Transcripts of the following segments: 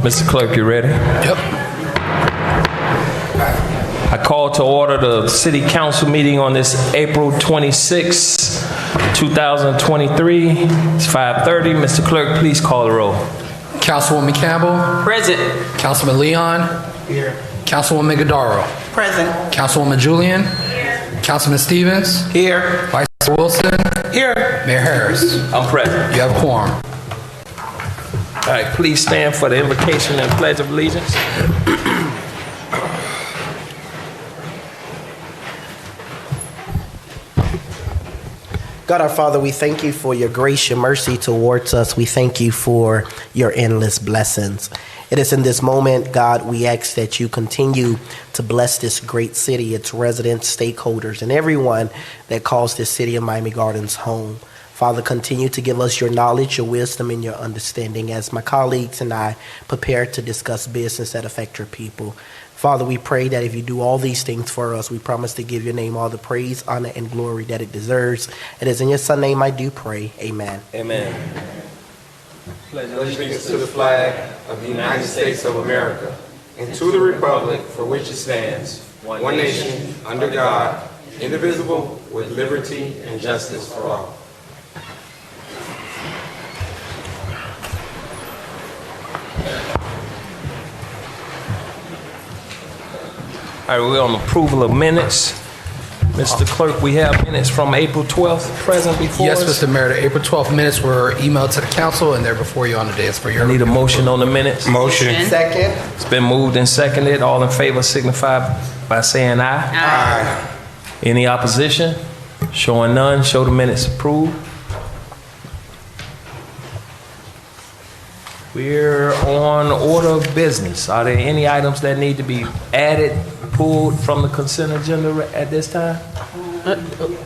Mr. Clerk, you ready? Yep. I call to order the City Council meeting on this April 26, 2023. It's 5:30. Mr. Clerk, please call the roll. Councilwoman Campbell. Present. Councilman Leon. Here. Councilwoman Godaro. Present. Councilwoman Julian. Here. Councilman Stevens. Here. Vice Chair Wilson. Here. Mayor Harris. I'm present. You have a quorum. All right, please stand for the invocation and pledge of allegiance. God our Father, we thank you for your grace, your mercy towards us. We thank you for your endless blessings. It is in this moment, God, we ask that you continue to bless this great city, its residents, stakeholders, and everyone that calls this city of Miami Gardens home. Father, continue to give us your knowledge, your wisdom, and your understanding as my colleagues and I prepare to discuss business that affect your people. Father, we pray that if you do all these things for us, we promise to give your name all the praise, honor, and glory that it deserves. It is in your Son's name I do pray. Amen. Amen. Pledge allegiance to the flag of the United States of America and to the republic for which it stands, one nation, under God, indivisible, with liberty and justice for all. All right, we're on approval of minutes. Mr. Clerk, we have minutes from April 12th present before Yes, us. Mr. Mayor, the April 12th minutes were emailed to the council and they're before you on the dais for your I need a review. motion on the minutes. Motion. Second. It's been moved and seconded. All in favor signify by saying aye. Aye. Any opposition? Showing none, show the minutes approved. We're on order of business. Are there any items that need to be added, pulled from the consent agenda at this time? You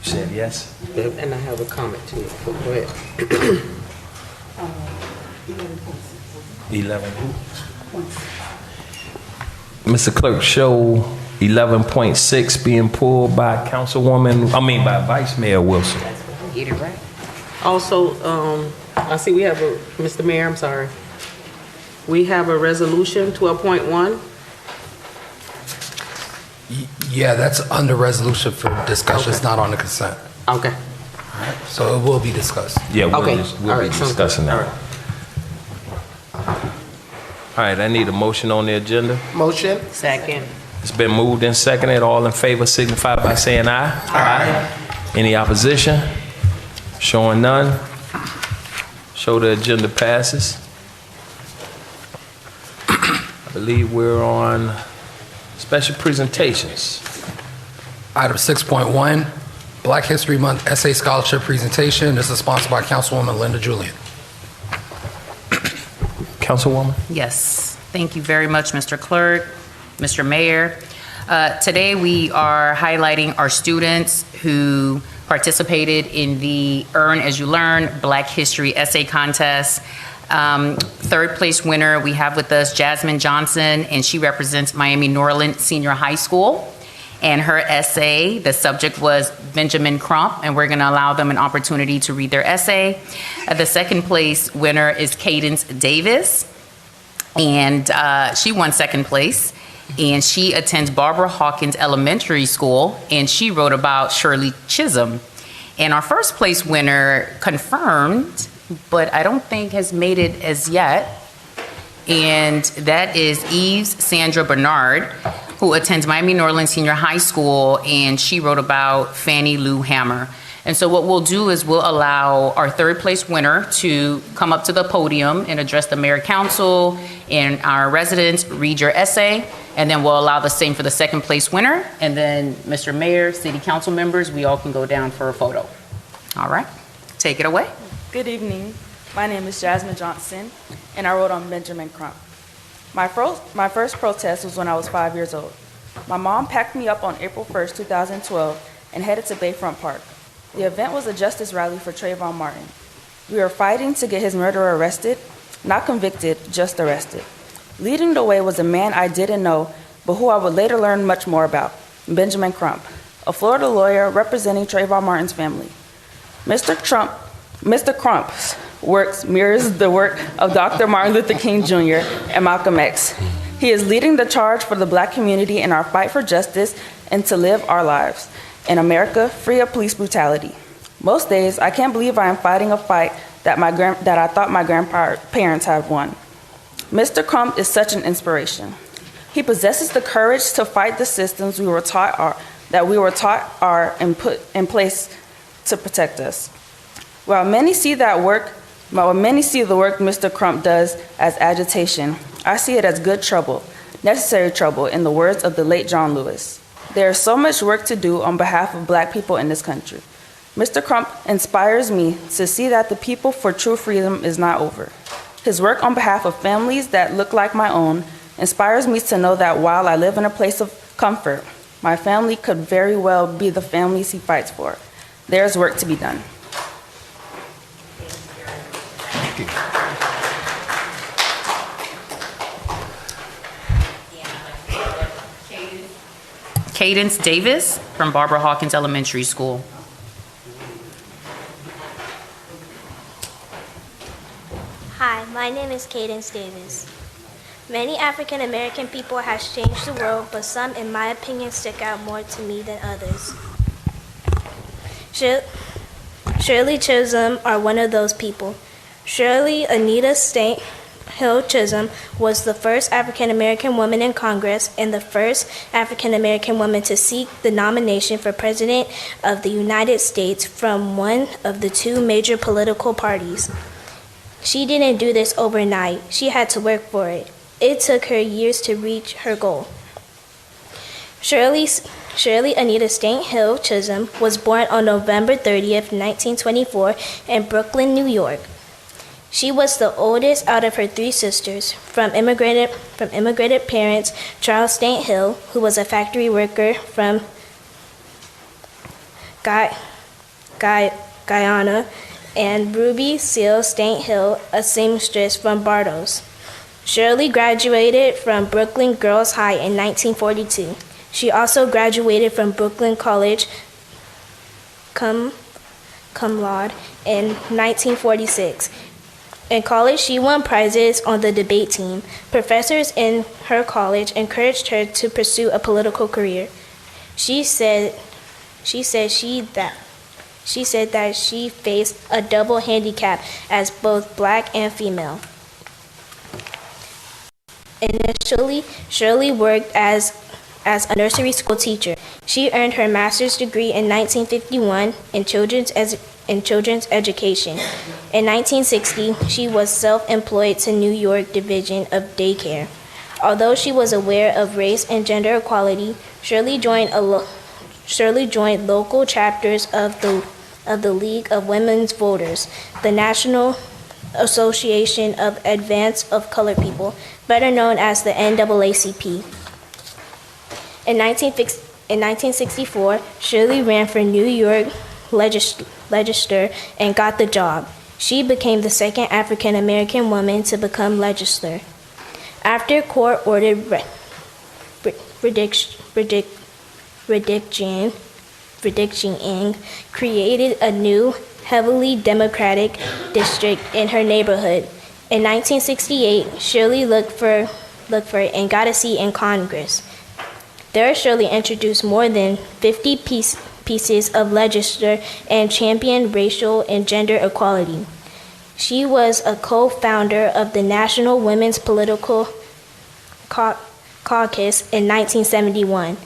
said yes? And I have a comment to it. Go ahead. 11. Mr. Clerk, show 11.6 being pulled by by Vice Mayor Wilson. Get it right. Also, I see we have Mr. Mayor, I'm sorry. We have a resolution 12.1. Yeah, that's under resolution for discussion. It's not on the consent. Okay. So it will be discussed. Yeah, Okay. we'll All be right, sounds discussing good. that. All right, I need a motion on the agenda. Motion. Second. It's been moved and seconded. All in favor signify by saying aye. Aye. Any opposition? Showing none. Show the agenda passes. I believe we're on special presentations. Item 6.1, Black History Month Essay Scholarship Presentation. This is sponsored by Councilwoman Linda Julian. Councilwoman? Yes, thank you very much, Mr. Clerk, Mr. Mayor. Today we are highlighting our students who participated in the Earn As You Learn Black History Essay Contest. Third place winner we have with us Jasmine Johnson, and she represents Miami Norland Senior High School. And her essay, the subject was Benjamin Crump, and we're going to allow them an opportunity to read their essay. The second place winner is Cadence Davis, and she won second place. And she attends Barbara Hawkins Elementary School, and she wrote about Shirley Chisholm. And our first place winner confirmed, but I don't think has made it as yet, and that is Eves Sandra Bernard, who attends Miami Norland Senior High School, and she wrote about Fannie Lou Hamer. And so what we'll do is we'll allow our third place winner to come up to the podium and address the mayor, council, and our residents, read your essay, and then we'll allow the same for the second place winner, and then Mr. Mayor, city council members, we all can go down for a photo. All right, take it away. Good evening. My name is Jasmine Johnson, and I wrote on Benjamin Crump. My first protest was when I was 5 years old. My mom packed me up on April 1st, 2012, and headed to Bayfront Park. The event was a justice rally for Trayvon Martin. We were fighting to get his murderer arrested, not convicted, just arrested. Leading the way was a man I didn't know, but who I would later learn much more about, Benjamin Crump, a Florida lawyer representing Trayvon Martin's family. Mr. Crump works mirrors the work of Dr. Martin Luther King Jr. and Malcolm X. He is leading the charge for the Black community in our fight for justice and to live our lives in America free of police brutality. Most days, I can't believe I am fighting a fight that I thought my grandparents had won. Mr. Crump is such an inspiration. He possesses the courage to fight the systems we were taught are and put in place to protect us. While many see the work Mr. Crump does as agitation, I see it as good trouble, necessary trouble, in the words of the late John Lewis. There is so much work to do on behalf of Black people in this country. Mr. Crump inspires me to see that the people for true freedom is not over. His work on behalf of families that look like my own inspires me to know that while I live in a place of comfort, my family could very well be the families he fights for. There's work to be done. Cadence Davis from Barbara Hawkins Elementary School. Hi, my name is Cadence Davis. Many African American people have changed the world, but some, in my opinion, stick out more to me than others. Shirley Chisholm are one of those people. Shirley Anita St. Hill Chisholm was the first African American woman in Congress and the first African American woman to seek the nomination for President of the United States from one of the two major political parties. She didn't do this overnight. She had to work for it. It took her years to reach her goal. Shirley Anita St. Hill Chisholm was born on November 30th, 1924 in Brooklyn, New York. She was the oldest out of her three sisters from immigrated parents, Charles St. Hill, who was a factory worker from Guyana, and Ruby Seal St. Hill, a seamstress from Barbados. Shirley graduated from Brooklyn Girls High in 1942. She also graduated from Brooklyn College cum laude in 1946. In college, she won prizes on the debate team. Professors in her college encouraged her to pursue a political career. She said that she faced a double handicap as both Black and female. Initially, Shirley worked as a nursery school teacher. She earned her master's degree in 1951 in children's education. In 1960, she was self-employed to New York Division of Daycare. Although she was aware of race and gender equality, Shirley joined local chapters of the League of Women's Voters, the National Association of Advance of Colored People, better known as the NAACP. In 1964, Shirley ran for New York legislature and got the job. She became the second African American woman to become legislator. After court-ordered Prediction created a new, heavily Democratic district in her neighborhood. In 1968, Shirley looked for it and got a seat in Congress. There, Shirley introduced more than 50 pieces of legislation and championed racial and gender equality. She was a co-founder of the National Women's Political Caucus in 1971.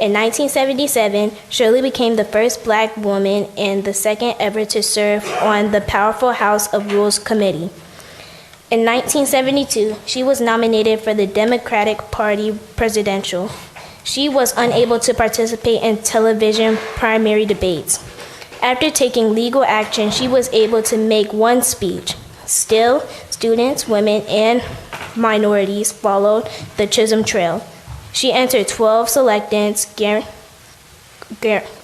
In 1977, Shirley became the first Black woman and the second ever to serve on the powerful House of Rules Committee. In 1972, she was nominated for the Democratic Party presidential. She was unable to participate in television primary debates. After taking legal action, she was able to make one speech. Still, students, women, and minorities followed the Chisholm Trail. She entered 12 selectants,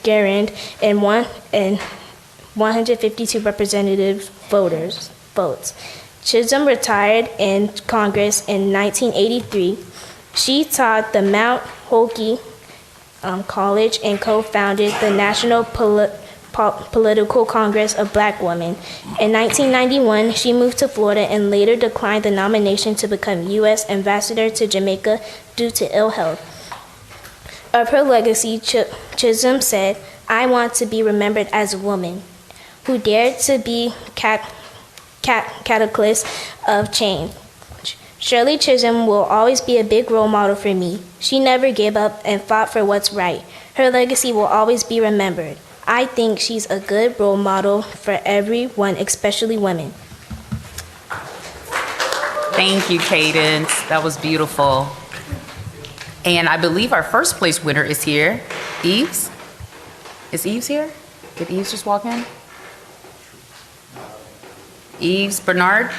guaranteed, and 152 representative votes. Chisholm retired in Congress in 1983. She taught the Mount Holyoke College and co-founded the National Political Congress of Black Women. In 1991, she moved to Florida and later declined the nomination to become U.S. Ambassador to Jamaica due to ill health. Of her legacy, Chisholm said, "I want to be remembered as a woman who dared to be catalyst of change. Shirley Chisholm will always be a big role model for me. She never gave up and fought for what's right. Her legacy will always be remembered. I think she's a good role model for everyone, especially women." Thank you, Cadence. That was beautiful. And I believe our first place winner is here. Eves? Is Eves here? Did Eves just walk in? Eves Bernard?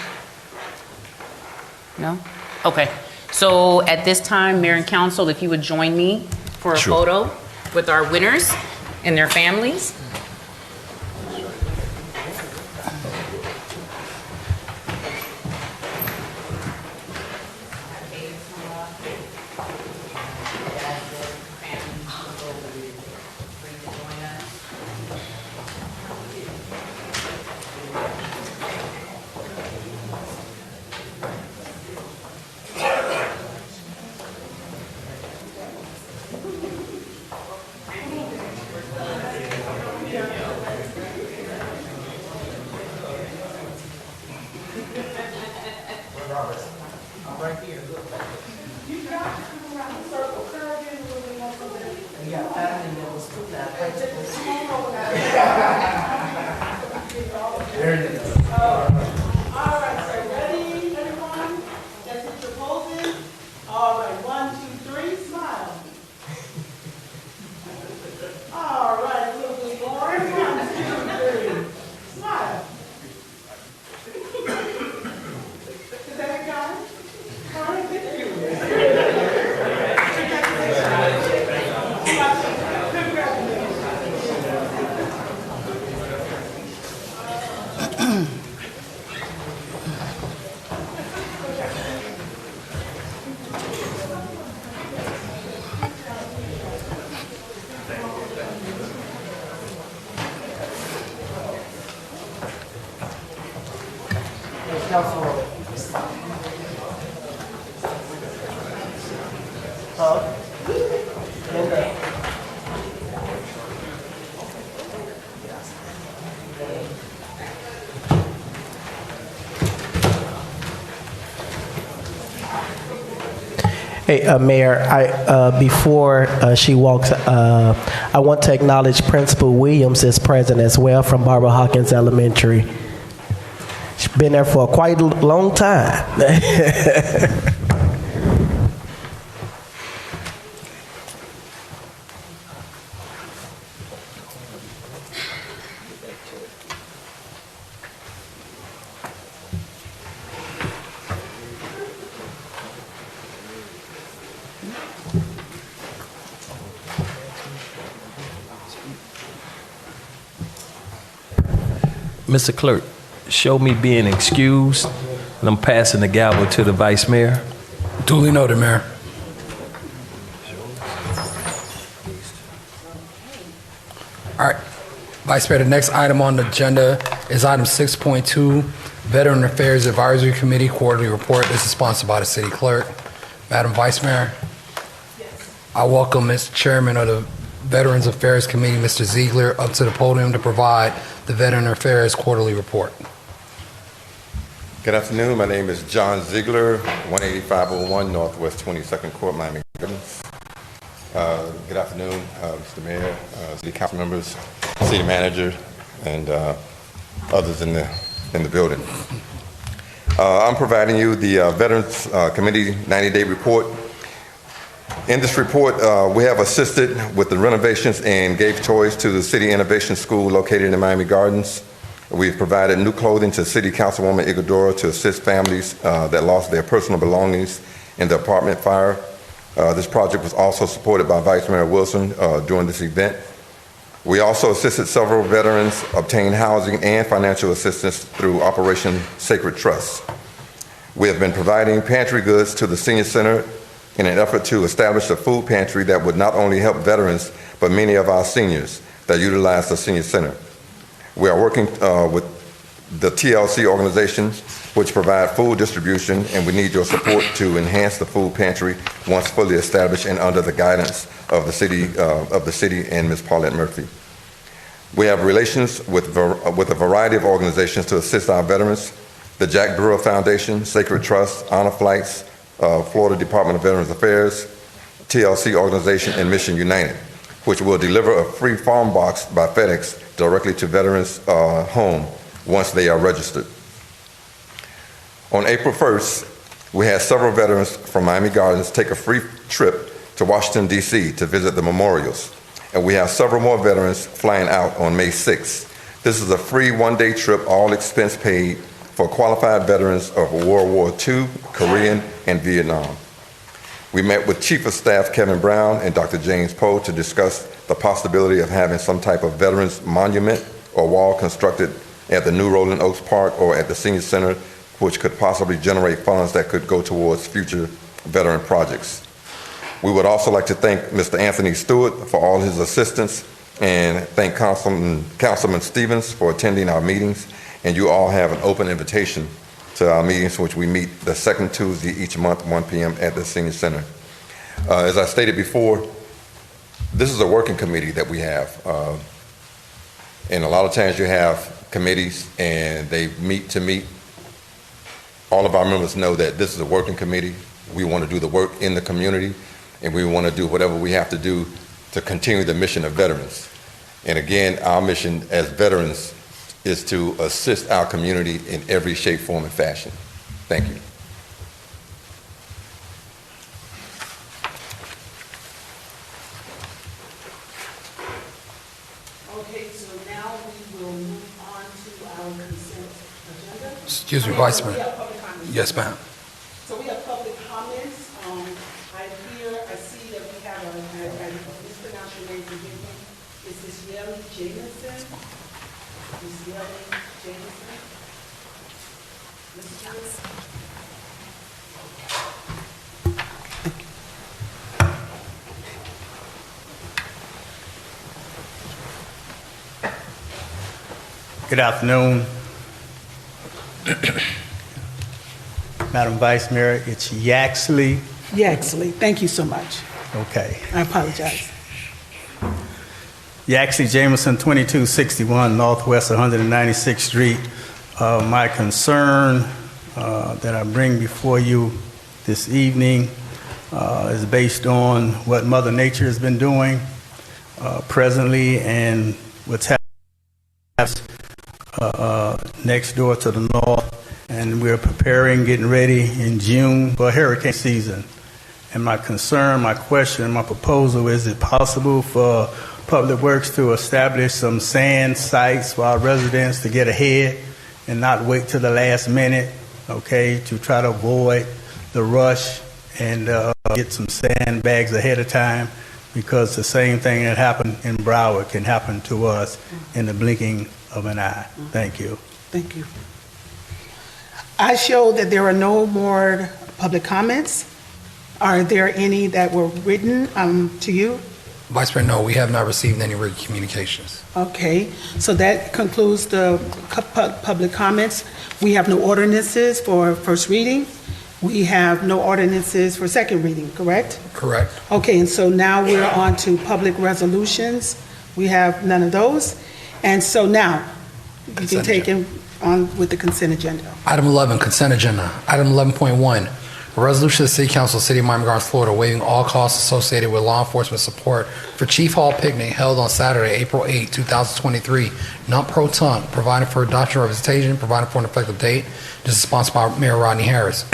No? Okay. So at this time, Mayor and Council, if you would join me for a photo with our winners and their families. Hey, Mayor, before she walks, I want to acknowledge Principal Williams is present as well from Barbara Hawkins Elementary. She's been there for quite a long time. Mr. Clerk, show me being excused, and I'm passing the gavel to the Vice Mayor. Duly noted, Mayor. All right, Vice Mayor, the next item on the agenda is item 6.2, Veteran Affairs Advisory Committee Quarterly Report. This is sponsored by the City Clerk. Madam Vice Mayor, I welcome Mr. Chairman of the Veterans Affairs Committee, Mr. Ziegler, up to the podium to provide the Veteran Affairs Quarterly Report. Good afternoon. My name is John Ziegler, 18501 Northwest 22nd Court, Miami Gardens. Good afternoon, Mr. Mayor, City Council members, City Manager, and others in the building. I'm providing you the Veterans Committee 90-day report. In this report, we have assisted with the renovations and gave toys to the City Innovation School located in Miami Gardens. We've provided new clothing to City Councilwoman Igodora to assist families that lost their personal belongings in the apartment fire. This project was also supported by Vice Mayor Wilson during this event. We also assisted several veterans obtain housing and financial assistance through Operation Sacred Trust. We have been providing pantry goods to the Senior Center in an effort to establish a food pantry that would not only help veterans, but many of our seniors that utilize the Senior Center. We are working with the TLC organizations, which provide food distribution, and we need your support to enhance the food pantry once fully established and under the guidance of the city and Ms. Paulette Murphy. We have relations with a variety of organizations to assist our veterans: the Jack Brewer Foundation, Sacred Trust, Honor Flights, Florida Department of Veterans Affairs, TLC organization, and Mission United, which will deliver a free farm box by FedEx directly to veterans' home once they are registered. On April 1st, we had several veterans from Miami Gardens take a free trip to Washington, D.C. to visit the memorials, and we have several more veterans flying out on May 6th. This is a free one-day trip, all expense paid, for qualified veterans of World War II, Korean, and Vietnam. We met with Chief of Staff Kevin Brown and Dr. James Poe to discuss the possibility of having some type of veterans monument or wall constructed at the new Rolling Oaks Park or at the Senior Center, which could possibly generate funds that could go towards future veteran projects. We would also like to thank Mr. Anthony Stewart for all his assistance and thank Councilman Stevens for attending our meetings. And you all have an open invitation to our meetings, which we meet the second Tuesday each month, 1 p.m. at the Senior Center. As I stated before, this is a working committee that we have. And a lot of times you have committees and they meet to meet. All of our members know that this is a working committee. We want to do the work in the community, and we want to do whatever we have to do to continue the mission of veterans. And again, our mission as veterans is to assist our community in every shape, form, and fashion. Thank you. Okay, so now we will move on to our consent agenda. Excuse me, Vice Mayor. We have public comments. Yes, ma'am. So we have public comments. I see that we have I mispronounce your name, forgive me. Is this Yelly Jamison? Ms. Yelly Jamison? Mrs. Jamison? Good afternoon. Madam Vice Mayor, it's Yaxley. Yaxley, thank you so much. Okay. I apologize. Yaxley Jameson, 2261 Northwest 196th Street. My concern that I bring before you this evening is based on what Mother Nature has been doing presently and what's happening next door to the north. And we're preparing, getting ready in June for hurricane season. And my concern, my question, my proposal is it possible for Public Works to establish some sand sites for our residents to get ahead and not wait till the last minute, okay, to try to avoid the rush and get some sandbags ahead of time, because the same thing that happened in Broward can happen to us in the blinking of an eye. Thank you. Thank you. I show that there are no more public comments. Are there any that were written to you? Vice Mayor, no, we have not received any written communications. Okay, so that concludes the public comments. We have no ordinances for first reading. We have no ordinances for second reading, correct? Correct. Okay, and so now we're on to public resolutions. We have none of those. And so now, you can take it on with the consent agenda. Item 11, consent agenda. Item 11.1, a resolution of the City Council of the City of Miami Gardens, Florida, waiving all costs associated with law enforcement support for Chief Hall picnic held on Saturday, April 8, 2023, non pro tunc, providing for adoption representation, providing for an effective date. This is sponsored by Mayor Rodney Harris.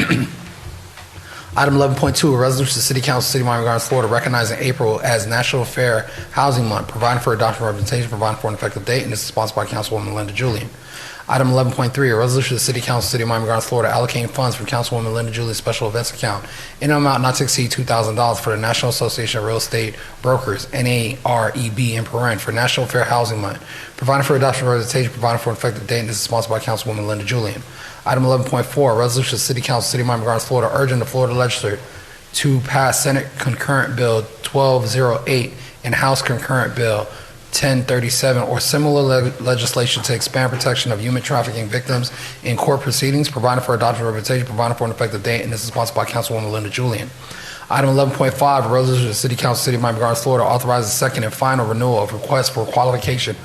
Item 11.2, a resolution of the City Council of the City of Miami Gardens, Florida, recognizing April as National Fair Housing Month, providing for adoption representation, providing for an effective date, and this is sponsored by Councilwoman Linda Julian. Item 11.3, a resolution of the City Council of the City of Miami Gardens, Florida, allocating funds from Councilwoman Linda Julian's special events account in an amount not to exceed $2,000 for the National Association of Real Estate Brokers, NAREB, in paren, for National Fair Housing Month, providing for adoption representation, providing for an effective date, and this is sponsored by Councilwoman Linda Julian. Item 11.4, a resolution of the City Council of the City of Miami Gardens, Florida, urging the Florida Legislature to pass Senate Concurrent Bill 1208 and House Concurrent Bill 1037 or similar legislation to expand protection of human trafficking victims in court proceedings, providing for adoption of representation, providing for an effective date, and this is sponsored by Councilwoman Linda Julian. Item 11.5, a resolution of the City Council, City of Miami Gardens, Florida, authorizes second and final renewal of requests for qualification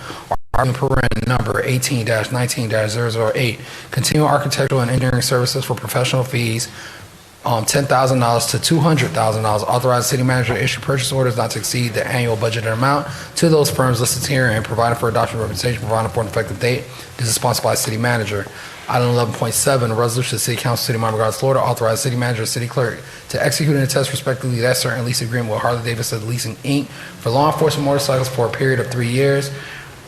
number 18-19-008, continuing architectural and engineering services for professional fees, $10,000 to $200,000. Authorize city manager to issue purchase orders not to exceed the annual budgeted amount to those firms listed here and providing for adoption of representation, providing for an effective date. This is sponsored by the city manager. Item 11.7, a resolution of the City Council, City of Miami Gardens, Florida, authorize city manager and city clerk to execute and attest respectively that certain lease agreement with Harley-Davidson Leasing, Inc. for law enforcement motorcycles for a period of 3 years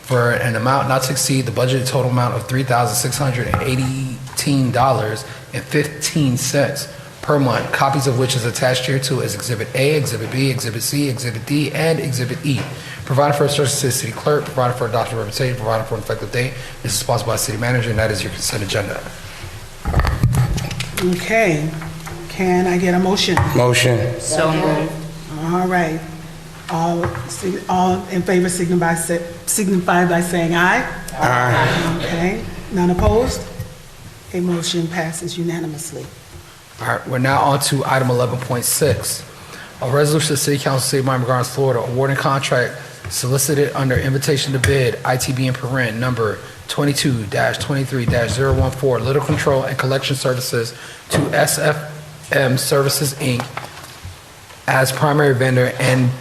for an amount not to exceed the budgeted total amount of $3,618.15 per month, copies of which is attached here to as Exhibit A, Exhibit B, Exhibit C, Exhibit D, and Exhibit E. Provided for instructions to the city clerk, provided for adoption of representation, provided for an effective date. This is sponsored by the city manager, and that is your consent agenda. Okay. Can I get a motion? Motion. So moved. All right. All in favor signify by saying aye. Aye. Okay. None opposed? A motion passes unanimously. All right, we're now on to item 11.6. A resolution of the City Council, City of Miami Gardens, Florida, awarding contract solicited under invitation to bid, ITB and parent number 22-23-014, Little Control and Collection Services to SFM Services, Inc. as primary vendor and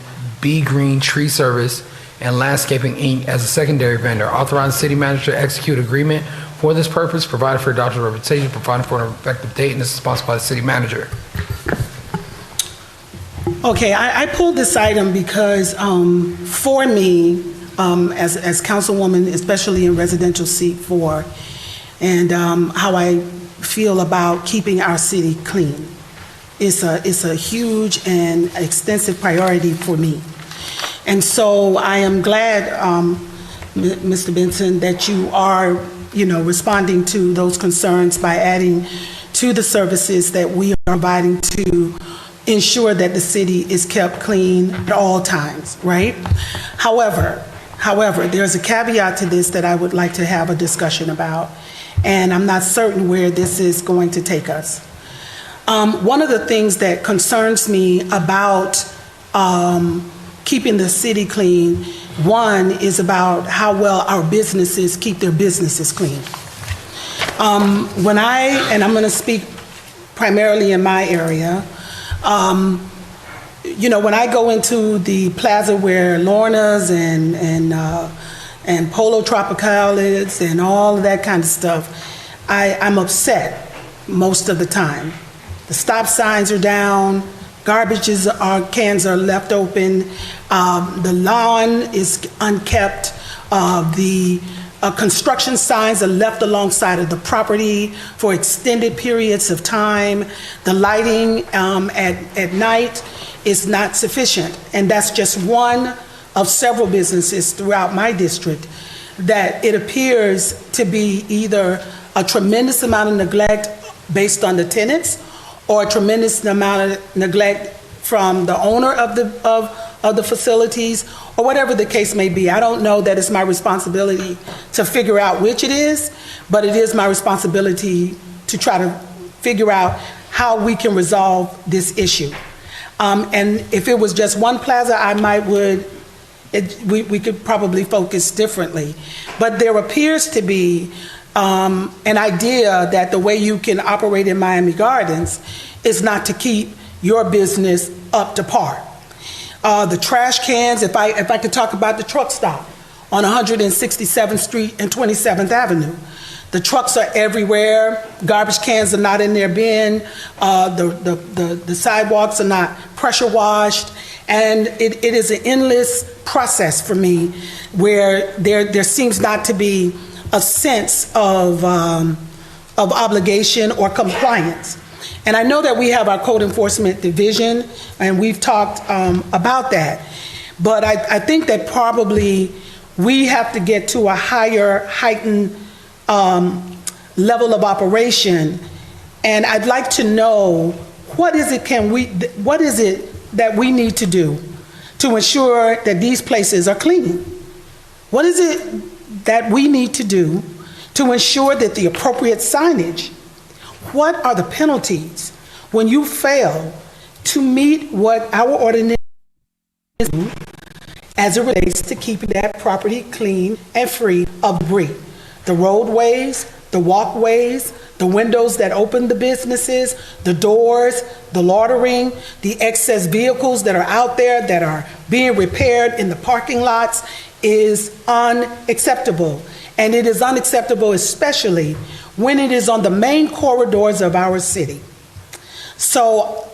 B Green Tree Service and Landscaping, Inc. as a secondary vendor. Authorizing city manager to execute agreement for this purpose, provided for adoption of representation, providing for an effective date, and this is sponsored by the city manager. Okay, I pulled this item because for me, as councilwoman, especially in residential seat 4, and how I feel about keeping our city clean. It's a huge and extensive priority for me. And so I am glad, Mr. Benson, that you are, responding to those concerns by adding to the services that we are providing to ensure that the city is kept clean at all times, right? However, there's a caveat to this that I would like to have a discussion about, and I'm not certain where this is going to take us. One of the things that concerns me about keeping the city clean, one is about how well our businesses keep their businesses clean. And I'm going to speak primarily in my area, when I go into the plaza where Lorna's and Polo Tropical is and all of that kind of stuff, I'm upset most of the time. The stop signs are down, cans are left open, the lawn is unkept, the construction signs are left alongside of the property for extended periods of time. The lighting at night is not sufficient. And that's just one of several businesses throughout my district that it appears to be either a tremendous amount of neglect based on the tenants or a tremendous amount of neglect from the owner of the facilities, or whatever the case may be. I don't know that it's my responsibility to figure out which it is, but it is my responsibility to try to figure out how we can resolve this issue. And if it was just one plaza, we could probably focus differently. But there appears to be an idea that the way you can operate in Miami Gardens is not to keep your business up to par. The trash cans, if I could talk about the truck stop on 167th Street and 27th Avenue. The trucks are everywhere. Garbage cans are not in their bin. The sidewalks are not pressure washed. And it is an endless process for me where there seems not to be a sense of obligation or compliance. And I know that we have our code enforcement division, and we've talked about that. But I think that probably we have to get to a heightened level of operation. And I'd like to know what is it that we need to do to ensure that these places are clean? What is it that we need to do to ensure that the appropriate signage, what are the penalties when you fail to meet what our ordinance is as it relates to keeping that property clean and free of debris? The roadways, the walkways, the windows that open the businesses, the doors, the loitering, the excess vehicles that are out there that are being repaired in the parking lots is unacceptable. And it is unacceptable especially when it is on the main corridors of our city. So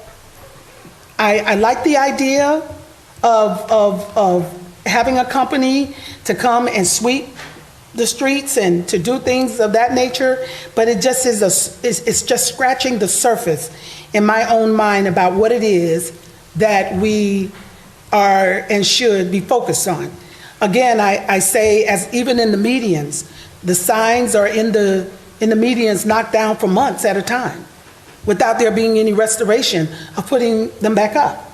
I like the idea of having a company to come and sweep the streets and to do things of that nature, but it just is it's just scratching the surface in my own mind about what it is that we are and should be focused on. Again, I say, as even in the medians, the signs are in the medians knocked down for months at a time without there being any restoration of putting them back up.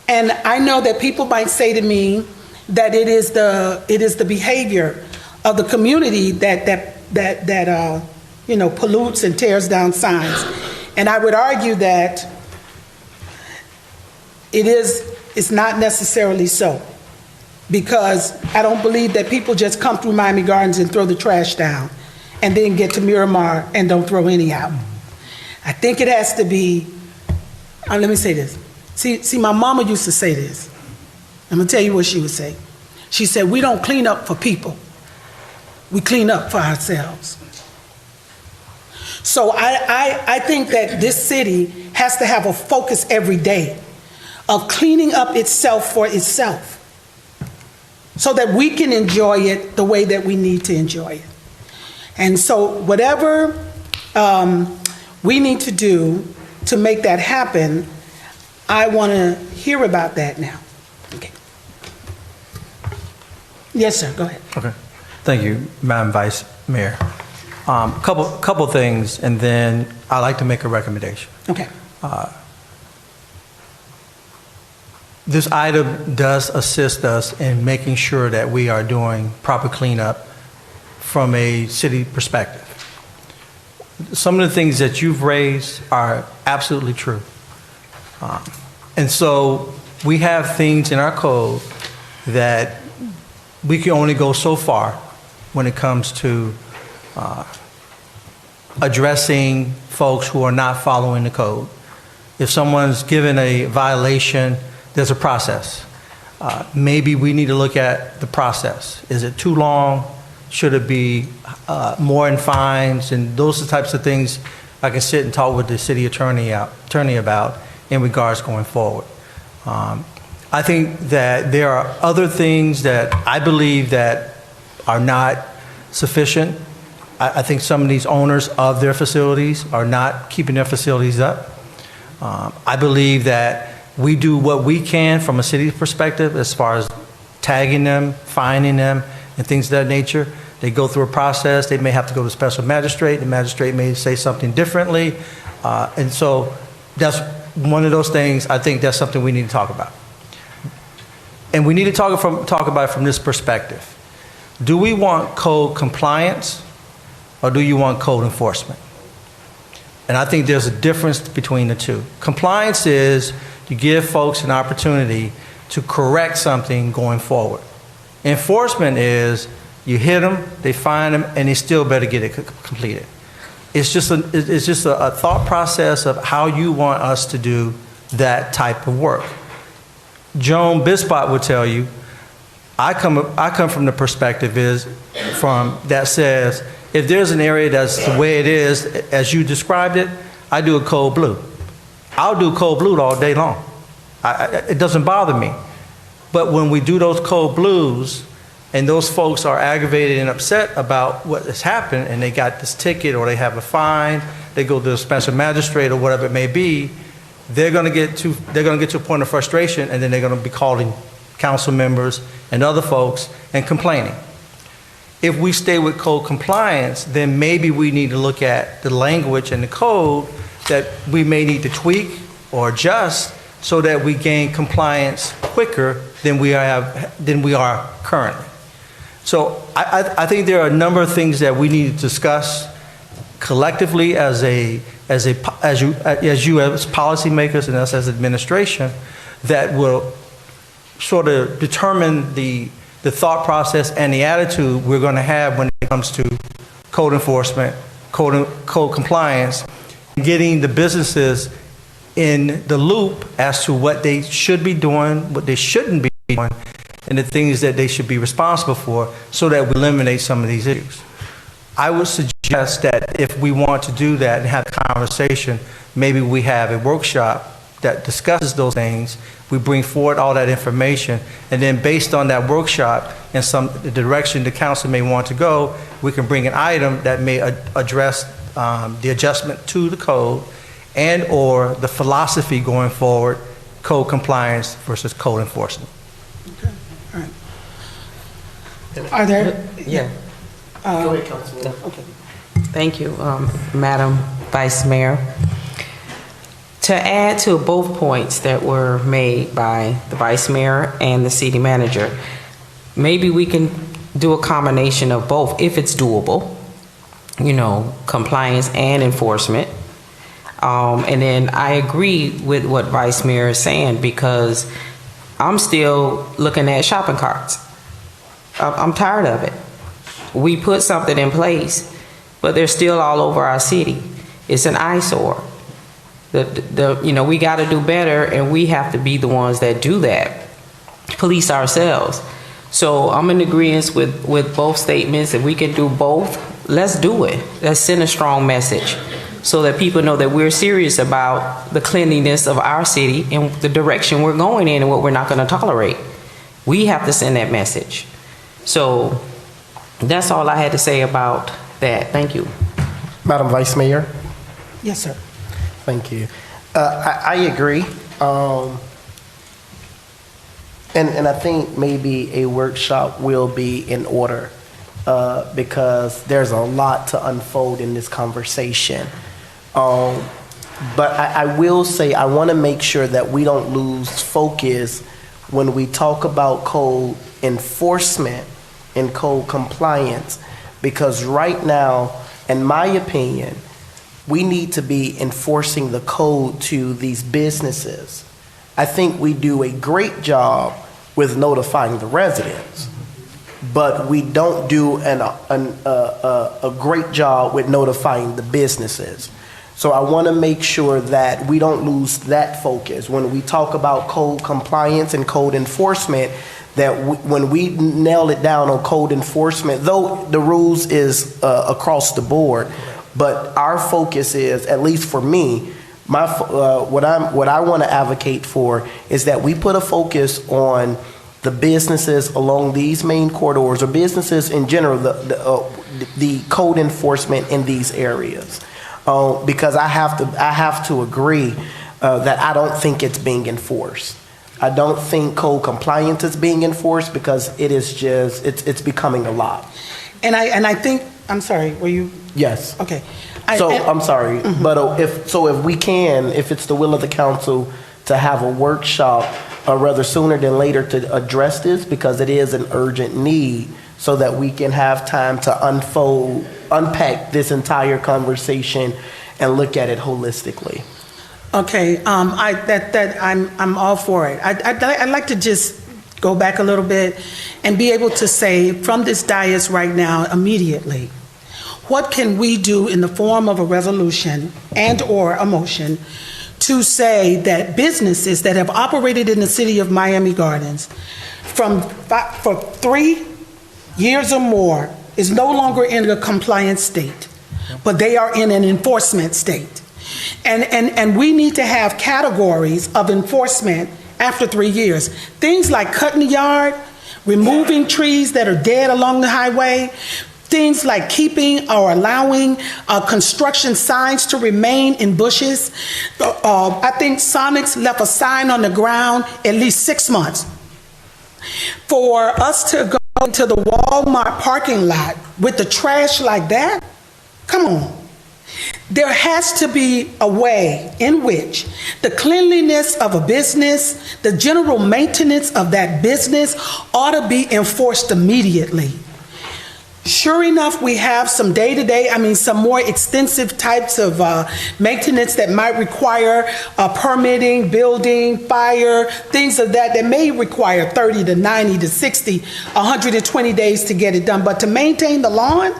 And I know that people might say to me that it is the behavior of the community that pollutes and tears down signs. And I would argue that it's not necessarily so, because I don't believe that people just come through Miami Gardens and throw the trash down and then get to Miramar and don't throw any out. I think it has to be, let me say this. See, my mama used to say this. I'm gonna tell you what she would say. She said, we don't clean up for people. We clean up for ourselves. So I think that this city has to have a focus every day of cleaning up itself for itself so that we can enjoy it the way that we need to enjoy it. And so whatever we need to do to make that happen, I want to hear about that now. Okay. Yes, sir, go ahead. Okay. Thank you, Madam Vice Mayor. Couple things, and then I'd like to make a recommendation. Okay. This item does assist us in making sure that we are doing proper cleanup from a city perspective. Some of the things that you've raised are absolutely true. And so we have things in our code that we can only go so far when it comes to addressing folks who are not following the code. If someone's given a violation, there's a process. Maybe we need to look at the process. Is it too long? Should it be more in fines? And those are the types of things I can sit and talk with the city attorney about in regards going forward. I think that there are other things that I believe that are not sufficient. I think some of these owners of their facilities are not keeping their facilities up. I believe that we do what we can from a city perspective as far as tagging them, fining them, and things of that nature. They go through a process. They may have to go to a special magistrate. The magistrate may say something differently. And so that's one of those things. I think that's something we need to talk about. And we need to talk about it from this perspective. Do we want code compliance or do you want code enforcement? And I think there's a difference between the two. Compliance is to give folks an opportunity to correct something going forward. Enforcement is you hit them, they fine them, and they still better get it completed. It's just a thought process of how you want us to do that type of work. Joan Bispot would tell you, I come from the perspective that says, if there's an area that's the way it is, as you described it, I do a code blue. I'll do code blue all day long. It doesn't bother me. But when we do those code blues, and those folks are aggravated and upset about what has happened, and they got this ticket or they have a fine, they go to a special magistrate or whatever it may be, they're going to get to a point of frustration, and then they're going to be calling council members and other folks and complaining. If we stay with code compliance, then maybe we need to look at the language and the code that we may need to tweak or adjust so that we gain compliance quicker than we are currently. So I think there are a number of things that we need to discuss collectively as you as policymakers and us as administration that will sort of determine the thought process and the attitude we're going to have when it comes to code enforcement, code compliance, getting the businesses in the loop as to what they should be doing, what they shouldn't be doing, and the things that they should be responsible for so that we eliminate some of these issues. I would suggest that if we want to do that and have a conversation, maybe we have a workshop that discusses those things, we bring forward all that information, and then based on that workshop and the direction the council may want to go, we can bring an item that may address the adjustment to the code and or the philosophy going forward, code compliance versus code enforcement. Okay. All right. Are there? Yeah. Go ahead, Councilwoman. Okay. Thank you, Madam Vice Mayor. To add to both points that were made by the Vice Mayor and the City Manager, maybe we can do a combination of both if it's doable, you know, compliance and enforcement. And then I agree with what Vice Mayor is saying because I'm still looking at shopping carts. I'm tired of it. We put something in place, but they're still all over our city. It's an eyesore. You know, we got to do better, and we have to be the ones that do that, police ourselves. So I'm in agreement with both statements. If we can do both, let's do it. Let's send a strong message so that people know that we're serious about the cleanliness of our city and the direction we're going in and what we're not going to tolerate. We have to send that message. So that's all I had to say about that. Thank you. Madam Vice Mayor. Yes, sir. Thank you. I agree. And I think maybe a workshop will be in order because there's a lot to unfold in this conversation. But I will say I want to make sure that we don't lose focus when we talk about code enforcement and code compliance, because right now, in my opinion, we need to be enforcing the code to these businesses. I think we do a great job with notifying the residents, but we don't do a great job with notifying the businesses. So I want to make sure that we don't lose that focus when we talk about code compliance and code enforcement, that when we nail it down on code enforcement, though the rules is across the board, but our focus is, at least for me, what I want to advocate for is that we put a focus on the businesses along these main corridors, or businesses in general, the code enforcement in these areas, because I have to agree that I don't think it's being enforced. I don't think code compliance is being enforced because it is just it's becoming a lot. And I think, I'm sorry, were you? Yes. Okay. I'm sorry, but if it's the will of the council to have a workshop, rather sooner than later, to address this, because it is an urgent need, so that we can have time to unpack this entire conversation and look at it holistically. Okay, I'm all for it. I'd like to just go back a little bit and be able to say from this dais right now, immediately, what can we do in the form of a resolution and or a motion to say that businesses that have operated in the city of Miami Gardens for 3 years or more is no longer in a compliance state, but they are in an enforcement state. And we need to have categories of enforcement after 3 years. Things like cutting the yard, removing trees that are dead along the highway, things like keeping or allowing construction signs to remain in bushes. I think Sonics left a sign on the ground at least 6 months. For us to go into the Walmart parking lot with the trash like that, come on. There has to be a way in which the cleanliness of a business, the general maintenance of that business ought to be enforced immediately. Sure enough, we have some day-to-day, some more extensive types of maintenance that might require permitting, building, fire, things of that may require 30 to 90 to 60, 120 days to get it done. But to maintain the lawn,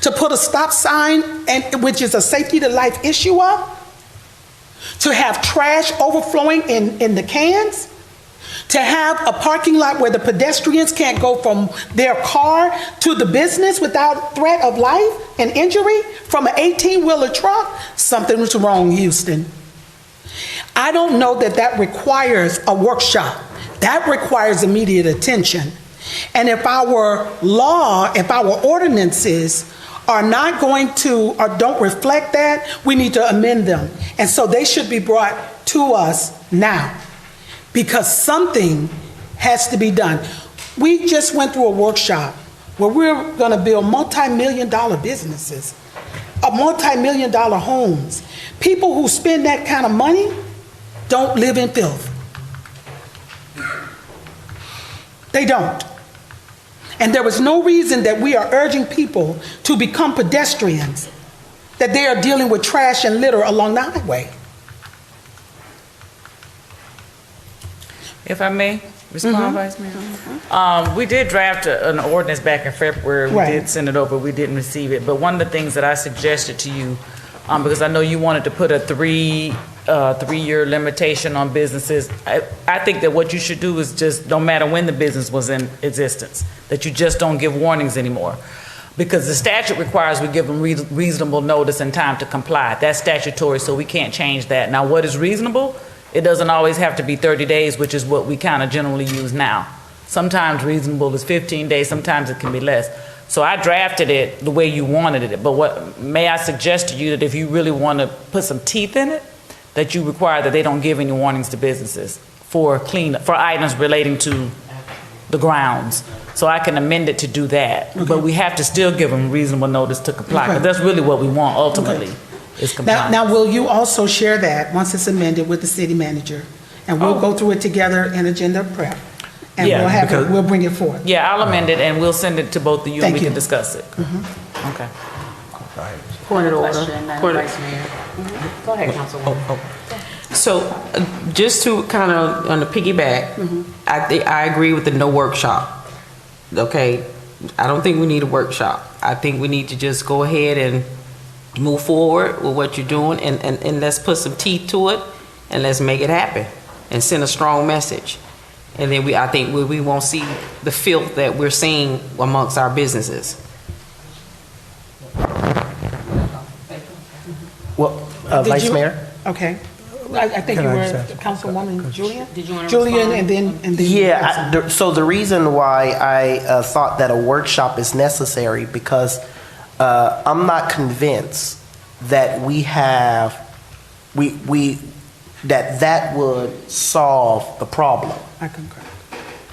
to put a stop sign, which is a safety to life issue up, to have trash overflowing in the cans, to have a parking lot where the pedestrians can't go from their car to the business without threat of life and injury from an 18-wheeler truck, something was wrong, Houston. I don't know that requires a workshop. That requires immediate attention. And if our ordinances are not going to or don't reflect that, we need to amend them. And so they should be brought to us now, because something has to be done. We just went through a workshop where we're going to build multi-million-dollar businesses, multi-million-dollar homes. People who spend that kind of money don't live in filth. They don't. And there was no reason that we are urging people to become pedestrians, that they are dealing with trash and litter along the highway. If I may respond, Vice Mayor? We did draft an ordinance back in February. We did send it over. We didn't receive it. But one of the things that I suggested to you, because I know you wanted to put a three-year limitation on businesses, I think that what you should do is just, no matter when the business was in existence, that you just don't give warnings anymore. Because the statute requires we give them reasonable notice and time to comply. That's statutory, so we can't change that. Now, what is reasonable? It doesn't always have to be 30 days, which is what we kind of generally use now. Sometimes reasonable is 15 days, sometimes it can be less. So I drafted it the way you wanted it, but may I suggest to you that if you really want to put some teeth in it, that you require that they don't give any warnings to businesses for items relating to the grounds. So I can amend it to do that. Okay. But we have to still give them reasonable notice to comply, because that's really what we want ultimately. Now, will you also share that once it's amended with the city manager? And we'll go through it together in agenda prep. And we'll bring it forth. Yeah, I'll amend it and we'll send it to both of you and we can discuss it. Okay. Point of order. Vice Mayor. Go ahead, Councilwoman. So just to kind of on the piggyback, I agree with the no workshop. Okay. I don't think we need a workshop. I think we need to just go ahead and move forward with what you're doing and let's put some teeth to it and let's make it happen and send a strong message. And then I think we won't see the filth that we're seeing amongst our businesses. Well, Vice Mayor? Okay. I think you were Councilwoman Julian? Did you want to Julian and then Yeah, so the reason why I thought that a workshop is necessary, because I'm not convinced that that would solve the problem. I concur.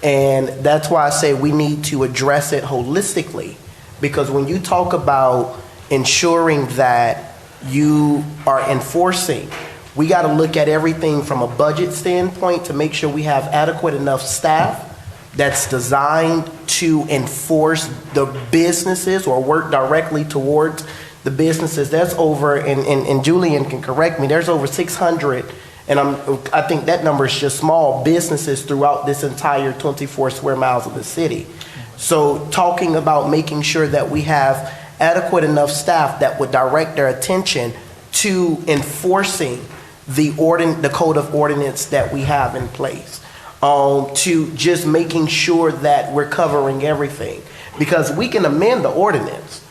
And that's why I say we need to address it holistically, because when you talk about ensuring that you are enforcing, we got to look at everything from a budget standpoint to make sure we have adequate enough staff that's designed to enforce the businesses or work directly towards the businesses. That's over, and Julian can correct me, there's over 600, and I think that number is just small businesses throughout this entire 24 square miles of the city. So talking about making sure that we have adequate enough staff that would direct their attention to enforcing the code of ordinance that we have in place. To just making sure that we're covering everything. Because we can amend the ordinance,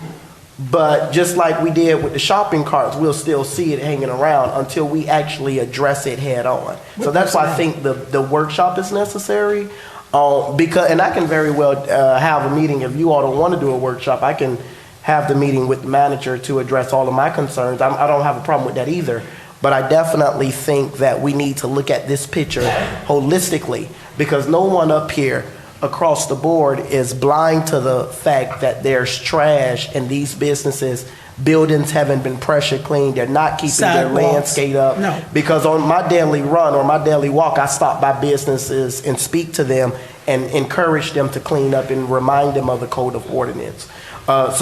but just like we did with the shopping carts, we'll still see it hanging around until we actually address it head on. So that's why I think the workshop is necessary. And I can very well have a meeting. If you all don't want to do a workshop, I can have the meeting with the manager to address all of my concerns. I don't have a problem with that either. But I definitely think that we need to look at this picture holistically, because no one up here across the board is blind to the fact that there's trash in these businesses. Buildings haven't been pressure cleaned. They're not keeping their landscape up. No. Because on my daily run or my daily walk, I stop by businesses and speak to them and encourage them to clean up and remind them of the code of ordinance. That's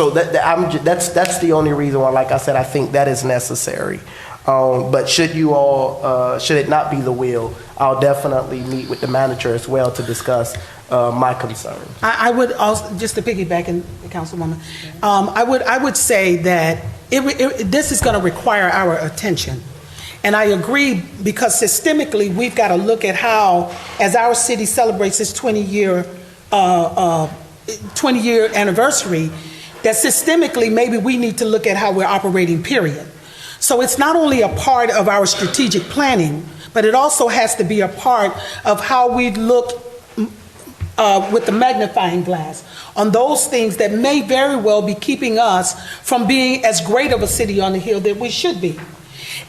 the only reason why, like I said, I think that is necessary. But should it not be the will, I'll definitely meet with the manager as well to discuss my concerns. I would also, just to piggyback, and Councilwoman, I would say that this is going to require our attention. And I agree, because systemically, we've got to look at how, as our city celebrates its 20-year anniversary, that systemically, maybe we need to look at how we're operating, period. So it's not only a part of our strategic planning, but it also has to be a part of how we look with the magnifying glass on those things that may very well be keeping us from being as great of a city on the hill that we should be.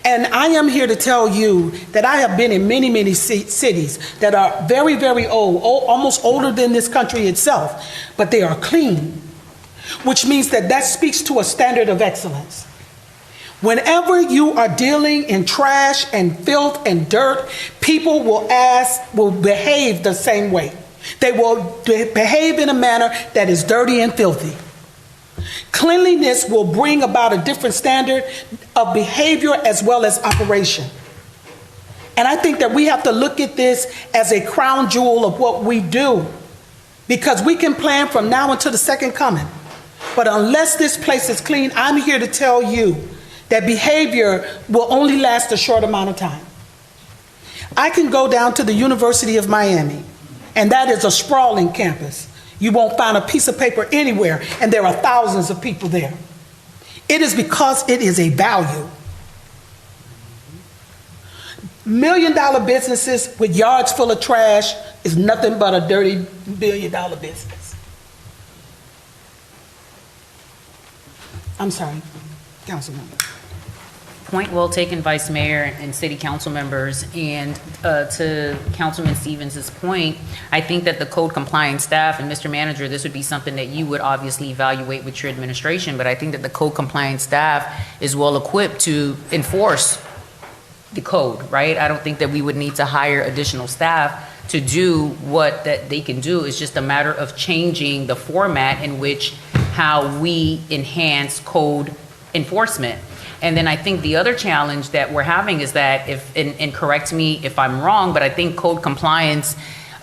And I am here to tell you that I have been in many, many cities that are very, very old, almost older than this country itself, but they are clean, which means that speaks to a standard of excellence. Whenever you are dealing in trash and filth and dirt, people will behave the same way. They will behave in a manner that is dirty and filthy. Cleanliness will bring about a different standard of behavior as well as operation. And I think that we have to look at this as a crown jewel of what we do, because we can plan from now until the second coming. But unless this place is clean, I'm here to tell you that behavior will only last a short amount of time. I can go down to the University of Miami, and that is a sprawling campus. You won't find a piece of paper anywhere, and there are thousands of people there. It is because it is a value. $1 million businesses with yards full of trash is nothing but a dirty $1 billion business. I'm sorry, Councilwoman. Point well taken, Vice Mayor and City Council members. And to Councilman Stevens' point, I think that the code compliance staff, and Mr. Manager, this would be something that you would obviously evaluate with your administration, but I think that the code compliance staff is well equipped to enforce the code, right? I don't think that we would need to hire additional staff to do what that they can do. It's just a matter of changing the format in which how we enhance code enforcement. And then I think the other challenge that we're having is that and correct me if I'm wrong, but I think code compliance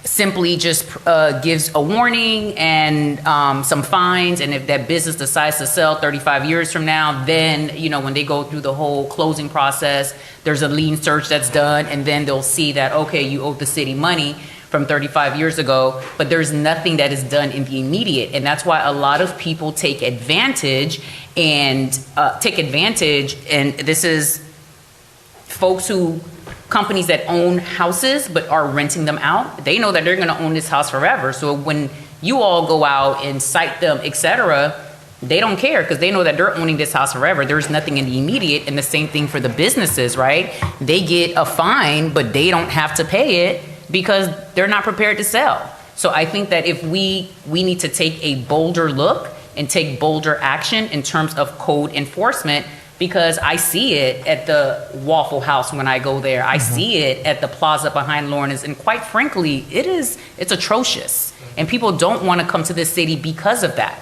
simply just gives a warning and some fines. And if that business decides to sell 35 years from now, then, when they go through the whole closing process, there's a lien search that's done, and then they'll see that, okay, you owe the city money from 35 years ago, but there's nothing that is done in the immediate. And that's why a lot of people take advantage, and this is companies that own houses but are renting them out. They know that they're gonna own this house forever. So when you all go out and cite them, etc., they don't care, because they know that they're owning this house forever. There's nothing in the immediate. And the same thing for the businesses, right? They get a fine, but they don't have to pay it because they're not prepared to sell. So I think that if we need to take a bolder look and take bolder action in terms of code enforcement, because I see it at the Waffle House when I go there. I see it at the plaza behind Lorna's, and quite frankly, it's atrocious. And people don't want to come to this city because of that.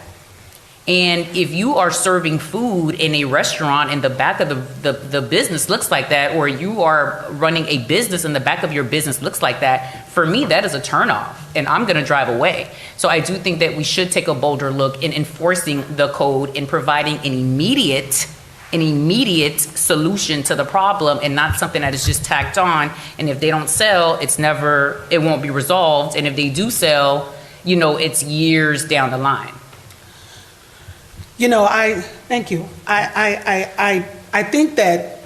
And if you are serving food in a restaurant and the back of the business looks like that, or you are running a business and the back of your business looks like that, for me, that is a turnoff, and I'm gonna drive away. So I do think that we should take a bolder look in enforcing the code and providing an immediate solution to the problem, and not something that is just tacked on. And if they don't sell, it won't be resolved. And if they do sell, it's years down the line. Thank you. I think that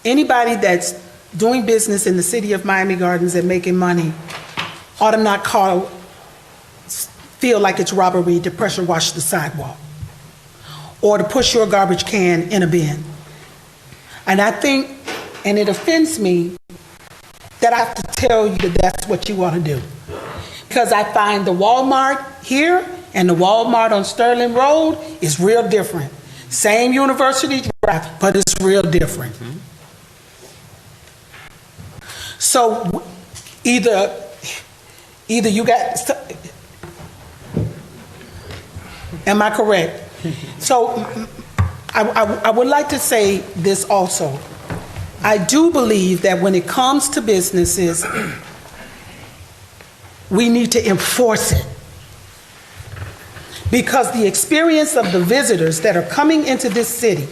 anybody that's doing business in the city of Miami Gardens and making money ought to not feel like it's robbery to pressure wash the sidewalk or to push your garbage can in a bin. And I think, and it offends me that I have to tell you that that's what you want to do. Because I find the Walmart here and the Walmart on Sterling Road is real different. Same University Drive, but it's real different. So either you got, Am I correct? So I would like to say this also. I do believe that when it comes to businesses, we need to enforce it. Because the experience of the visitors that are coming into this city,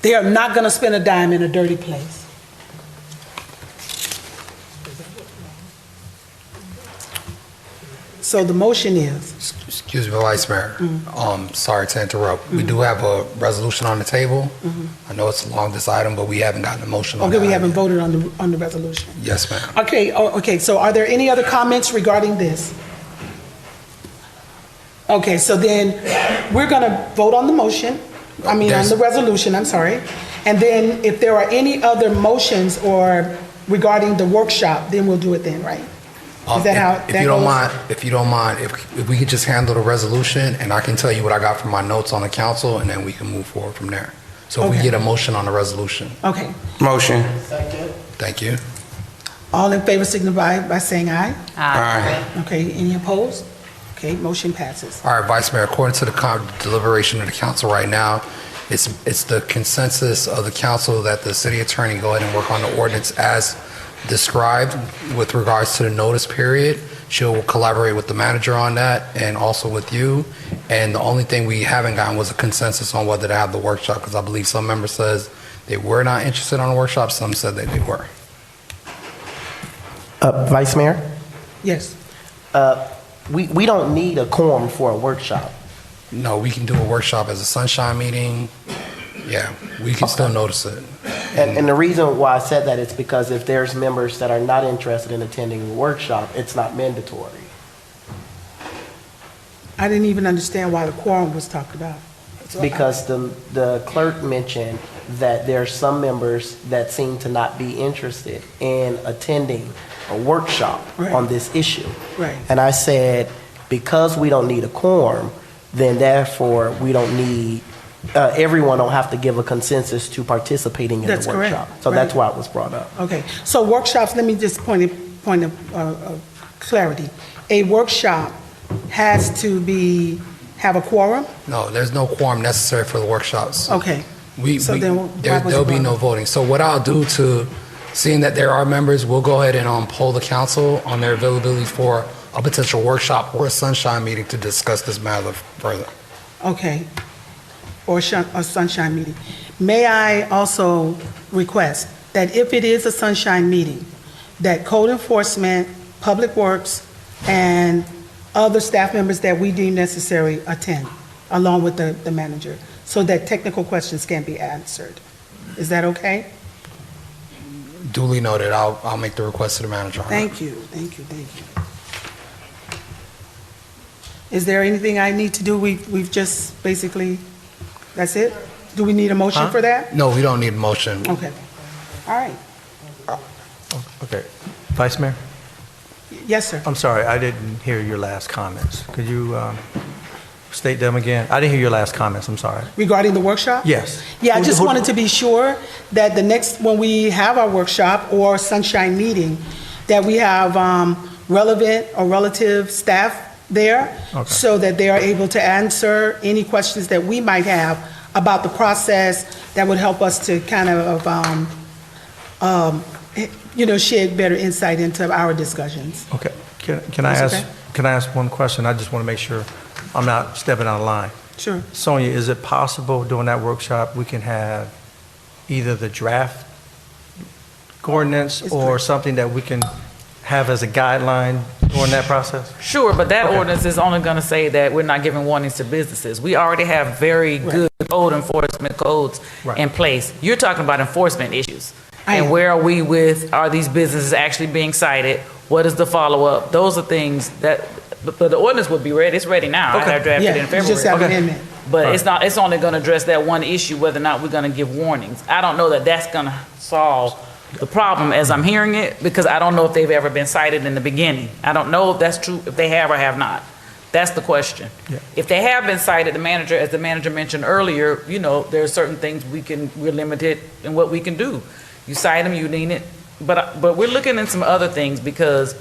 they are not going to spend a dime in a dirty place. So the motion is, Excuse me, Vice Mayor. Sorry to interrupt. We do have a resolution on the table. I know it's along this item, but we haven't gotten a motion on okay, that we haven't item. voted on the resolution. Yes, ma'am. Okay, so are there any other comments regarding this? Okay, so then we're going to vote on the motion, on the resolution, I'm sorry. And then if there are any other motions or regarding the workshop, then we'll do it then, right? Is that how that If you don't goes? mind, if we could just handle the resolution, and I can tell you what I got from my notes on the council, and then we can move forward from there. So if we Okay. get a motion on the resolution. Okay. Motion. Thank you. All in favor signify by saying aye. Aye. Okay, any opposed? Okay, motion passes. All right, Vice Mayor, according to the deliberation of the council right now, it's the consensus of the council that the city attorney go ahead and work on the ordinance as described with regards to the notice period. She'll collaborate with the manager on that and also with you. And the only thing we haven't gotten was a consensus on whether to have the workshop, because I believe some members says they were not interested on the workshop, some said that they were. Vice Mayor, Yes. we don't need a quorum for a workshop. No, we can do a workshop as a sunshine meeting. Yeah, we can still notice it. And the reason why I said that is because if there's members that are not interested in attending the workshop, it's not mandatory. I didn't even understand why the quorum was talked about. So Because the clerk mentioned that there are some members that seem to not be interested in attending a workshop on this issue. Right. And I said, because we don't need a quorum, then therefore we don't need, everyone don't have to give a consensus to participating in That's the correct. workshop. So Right. that's why it was brought up. Okay, so workshops, let me just point of clarity. A workshop has to have a quorum? No, there's no quorum necessary for the workshops. Okay. So then why was it There'll be brought no up? voting. So what I'll do seeing that there are members, we'll go ahead and poll the council on their availability for a potential workshop or a sunshine meeting to discuss this matter further. Okay, or a sunshine meeting. May I also request that if it is a sunshine meeting, that code enforcement, public works, and other staff members that we deem necessary attend, along with the manager, so that technical questions can be answered. Is that okay? Duly noted. I'll make the request to the manager on that. Thank you. Is there anything I need to do? We've just basically, that's it? Do we need a motion for that? No, we don't need a motion. Okay. All right. Okay. Vice Mayor? Yes, sir. I'm sorry, I didn't hear your last comments. Could you state them again? I didn't hear your last comments, I'm sorry. Regarding the workshop? Yes. Yeah, I just wanted to be sure that the next, when we have our workshop or sunshine meeting, that we have relevant or relative staff there, Okay. so that they are able to answer any questions that we might have about the process that would help us to kind of, shed better insight into our discussions. Okay. Can I That's ask, okay. can I ask one question? I just want to make sure I'm not stepping out of line. Sure. Sonia, is it possible during that workshop, we can have either the draft ordinance or something that we can have as a guideline during that process? Sure, but that Okay. ordinance is only going to say that we're not giving warnings to businesses. We already have very good code enforcement codes in place. You're talking about enforcement issues. And where are we are these businesses actually being cited? What is the follow-up? Those are things that, but the ordinance would be ready. It's ready now. I Okay. have drafted Yeah, it in you February. just have an amendment. But it's only going to address that one issue, whether or not we're going to give warnings. I don't know that that's going to solve the problem as I'm hearing it, because I don't know if they've ever been cited in the beginning. I don't know if that's true, if they have or have not. That's the question. Yeah. If they have been cited, as the manager mentioned earlier, there are certain things we're limited in what we can do. You cite them, you need it. But we're looking at some other things because,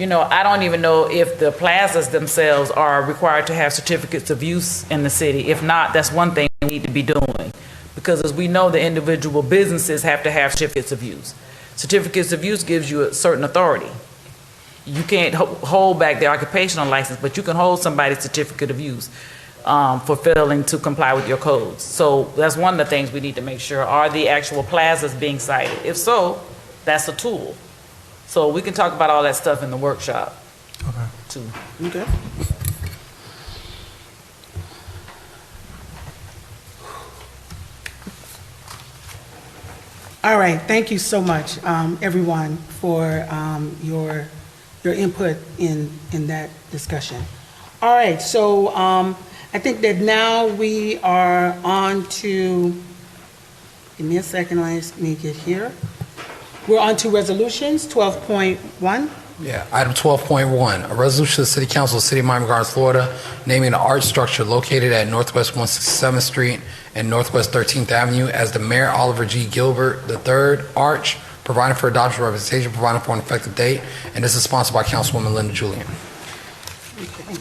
I don't even know if the plazas themselves are required to have certificates of use in the city. If not, that's one thing we need to be doing. Because as we know, the individual businesses have to have certificates of use. Certificates of use gives you a certain authority. You can't hold back their occupational license, but you can hold somebody's certificate of use for failing to comply with your codes. So that's one of the things we need to make sure. Are the actual plazas being cited? If so, that's a tool. So we can talk about all that stuff in the workshop. Okay. Too. Okay. All right, thank you so much, everyone, for your input in that discussion. All right, so I think that now we are on to, give me a second, let me get here. We're on to resolutions, 12.1. Yeah, item 12.1, a resolution of the City Council of the City of Miami Gardens, Florida, naming an art structure located at Northwest 167th Street and Northwest 13th Avenue as the Mayor Oliver G. Gilbert III Arch, providing for adoption representation, providing for an effective date, and this is sponsored by Councilwoman Linda Julian. Okay.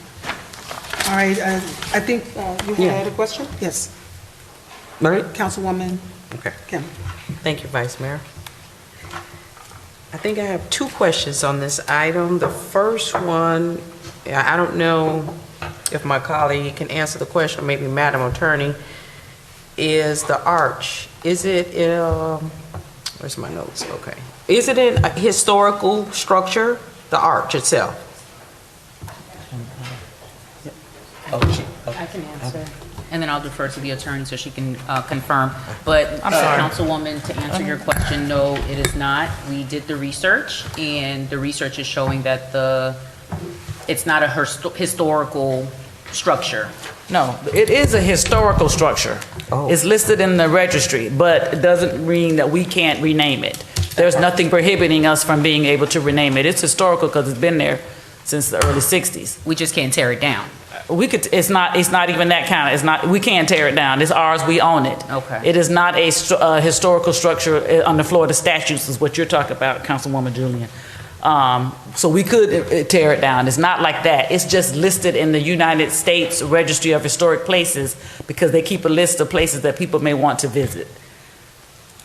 All right, I think you had a question? Yes. All right. Councilwoman Okay. Kim. Thank you, Vice Mayor. I think I have two questions on this item. The first one, I don't know if my colleague can answer the question, or maybe Madam Attorney, is the arch, is it, where's my notes? Okay. Is it in a historical structure, the arch itself? I can answer. And then I'll defer to the attorney so she can confirm. But I'm sorry. Councilwoman, to answer your question, no, it is not. We did the research, and the research is showing that it's not a historical structure. No, it is a historical structure. Oh. It's listed in the registry, but it doesn't mean that we can't rename it. There's nothing prohibiting us from being able to rename it. It's historical because it's been there since the early 60s. We just can't tear it down. We could, it's not even that kind of, we can't tear it down. It's ours, we own it. Okay. It is not a historical structure under Florida statutes is what you're talking about, Councilwoman Julian. So we could tear it down. It's not like that. It's just listed in the United States Registry of Historic Places because they keep a list of places that people may want to visit.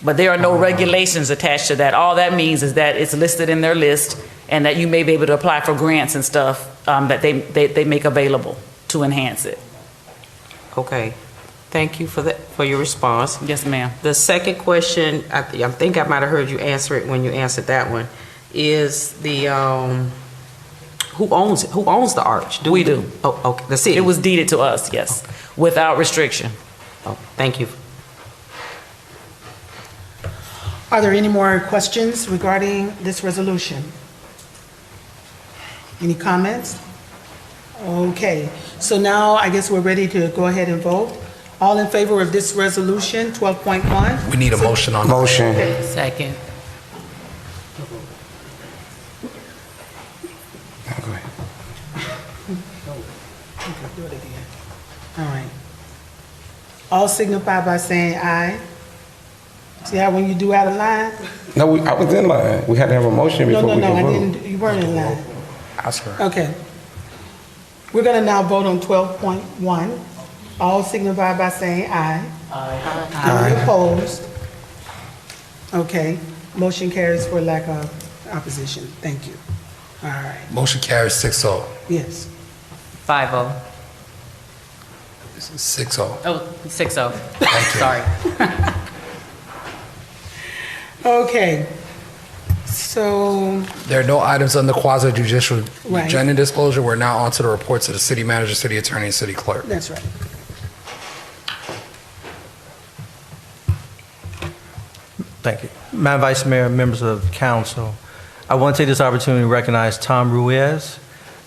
But there are no regulations attached to that. All that means is that it's listed in their list and that you may be able to apply for grants and stuff that they make available to enhance it. Okay. Thank you for your response. Yes, ma'am. The second question, I think I might have heard you answer it when you answered that one, is the, who owns it? Who owns the arch? We do. Oh, okay, the city? It was deeded to us, yes, without restriction. Oh, thank you. Are there any more questions regarding this resolution? Any comments? Okay, so now I guess we're ready to go ahead and vote. All in favor of this resolution, 12.1? We need a motion on that. Motion. Second. All right. All signify by saying aye. See how when you do out of line? No, I was in line. We had to have a motion No, before no, we no, could I vote. didn't, you weren't in line. Ask her. Okay. We're gonna now vote on 12.1. All signify by saying aye. Aye. Any opposed? Okay, motion carries for lack of opposition. Thank you. All right, Motion carries 6-0. yes. 5-0. 6-0. Oh, 6-0. Thank you. Sorry. Okay, so, There are no items on the quasi judicial Right. agenda disclosure. We're now on to the reports of the city manager, city attorney, and city clerk. that's right. Thank you. Madam Vice Mayor, members of council, I want to take this opportunity to recognize Tom Ruiz.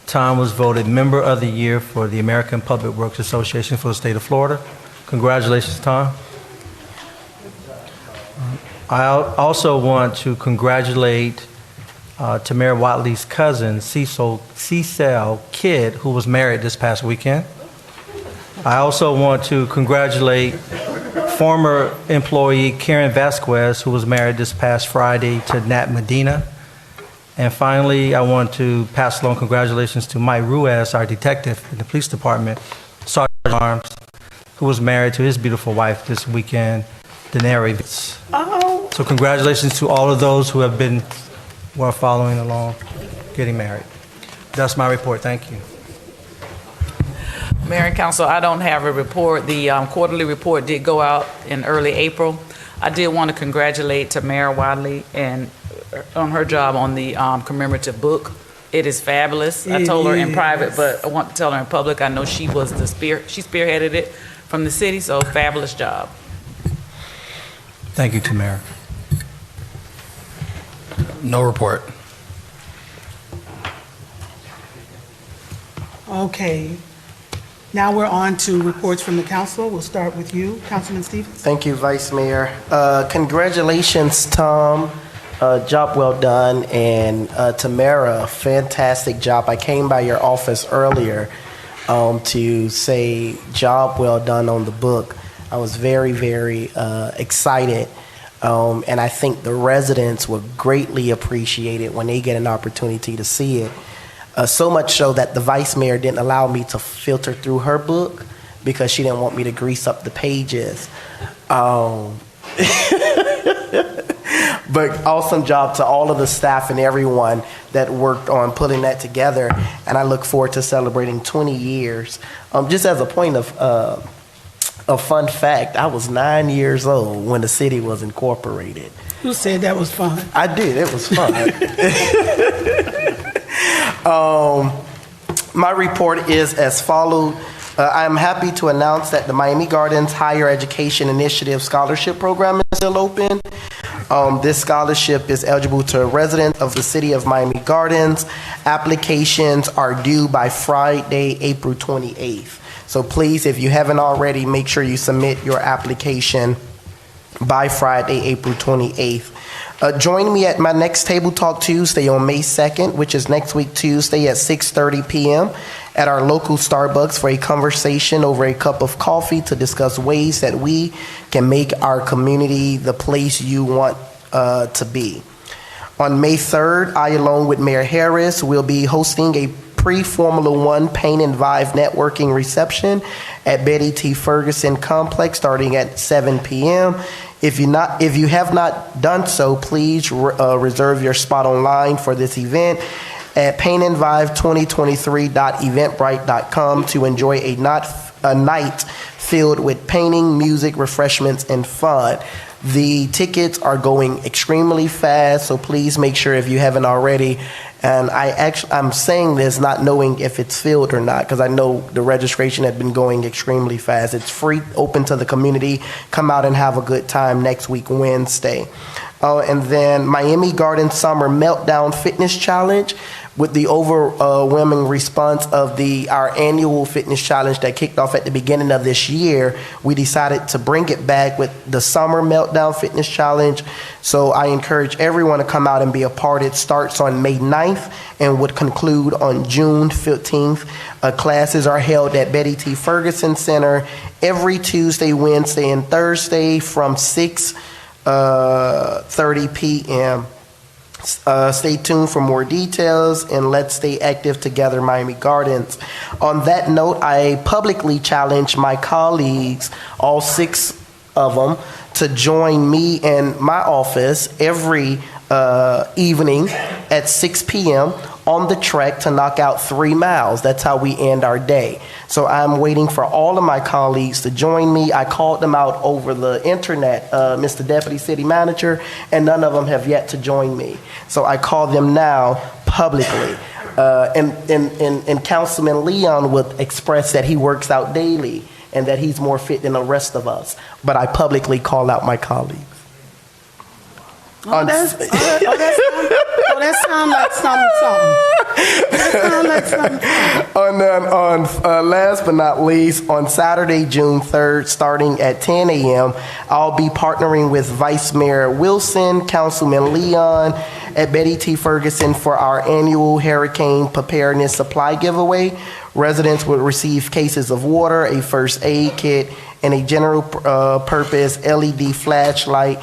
Tom was voted Member of the Year for the American Public Works Association for the state of Florida. Congratulations, Tom. I also want to congratulate Tamara Watley's cousin, Cecil Kidd, who was married this past weekend. I also want to congratulate former employee Karen Vasquez, who was married this past Friday to Nat Medina. And finally, I want to pass along congratulations to Mike Ruiz, our detective in the police department, Sergeant Arms, who was married to his beautiful wife this weekend, Daenerys. Oh. So congratulations to all of those who are following along, getting married. That's my report. Thank you. Mayor and Council, I don't have a report. The quarterly report did go out in early April. I did want to congratulate Tamara Wadley and on her job on the commemorative book. It is fabulous. I told her in private, but I want to tell her in public. I know she was she spearheaded it from the city, so fabulous job. Thank you, Tamara. No report. Okay. Now we're on to reports from the council. We'll start with you, Councilman Stevens. Thank you, Vice Mayor. Congratulations, Tom. Job well done. And Tamara, fantastic job. I came by your office earlier to say job well done on the book. I was very, very excited. And I think the residents will greatly appreciate it when they get an opportunity to see it. So much so that the Vice Mayor didn't allow me to filter through her book because she didn't want me to grease up the pages. But awesome job to all of the staff and everyone that worked on putting that together. And I look forward to celebrating 20 years. Just as a point of a fun fact, I was 9 years old when the city was incorporated. Who said that was fun? I did. It was fun. My report is as follows. I'm happy to announce that the Miami Gardens Higher Education Initiative Scholarship Program is still open. This scholarship is eligible to residents of the city of Miami Gardens. Applications are due by Friday, April 28th. So please, if you haven't already, make sure you submit your application by Friday, April 28th. Join me at my next Table Talk Tuesday on May 2nd, which is next week Tuesday at 6:30 p.m. at our local Starbucks for a conversation over a cup of coffee to discuss ways that we can make our community the place you want to be. On May 3rd, I, along with Mayor Harris, will be hosting a pre-Formula One Paint and Vibe networking reception at Betty T. Ferguson Complex starting at 7 p.m. If you have not done so, please reserve your spot online for this event at paintandvibe2023.eventbrite.com to enjoy a night filled with painting, music, refreshments, and fun. The tickets are going extremely fast, so please make sure if you haven't already. And I'm saying this not knowing if it's filled or not, because I know the registration had been going extremely fast. It's free, open to the community. Come out and have a good time next week, Wednesday. And then Miami Garden Summer Meltdown Fitness Challenge, with the overwhelming response of our annual fitness challenge that kicked off at the beginning of this year, we decided to bring it back with the Summer Meltdown Fitness Challenge. So I encourage everyone to come out and be a part. It starts on May 9th and would conclude on June 15th. Classes are held at Betty T. Ferguson Center every Tuesday, Wednesday, and Thursday from 6:30 p.m. Stay tuned for more details, and let's stay active together, Miami Gardens. On that note, I publicly challenge my colleagues, all 6 of them, to join me in my office every evening at 6 p.m. on the track to knock out 3 miles. That's how we end our day. So I'm waiting for all of my colleagues to join me. I called them out over the internet, Mr. Deputy City Manager, and none of them have yet to join me. So I call them now publicly. And Councilman Leon would express that he works out daily and that he's more fit than the rest of us. But I publicly call out my colleagues. That sounds like something. Last but not least, on Saturday, June 3rd, starting at 10 a.m., I'll be partnering with Vice Mayor Wilson, Councilman Leon at Betty T. Ferguson for our annual hurricane preparedness supply giveaway. Residents will receive cases of water, a first aid kit, and a general purpose LED flashlight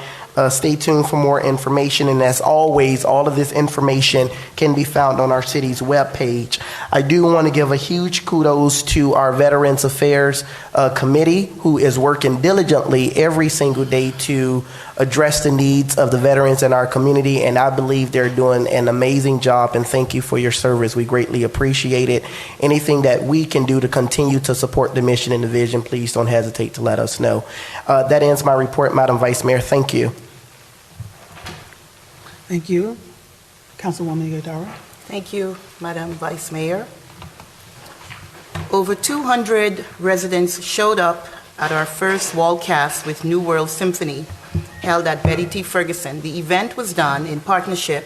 Stay tuned for more information, and as always, all of this information can be found on our city's webpage. I do want to give a huge kudos to our Veterans Affairs Committee, who is working diligently every single day to address the needs of the veterans in our community, and I believe they're doing an amazing job, and thank you for your service. We greatly appreciate it. Anything that we can do to continue to support the mission and the vision, please don't hesitate to let us know. That ends my report, Madam Vice Mayor. Thank you. Thank you. Councilwoman Iguodaro. Thank you, Madam Vice Mayor. Over 200 residents showed up at our first Wallcast with New World Symphony held at Betty T. Ferguson. The event was done in partnership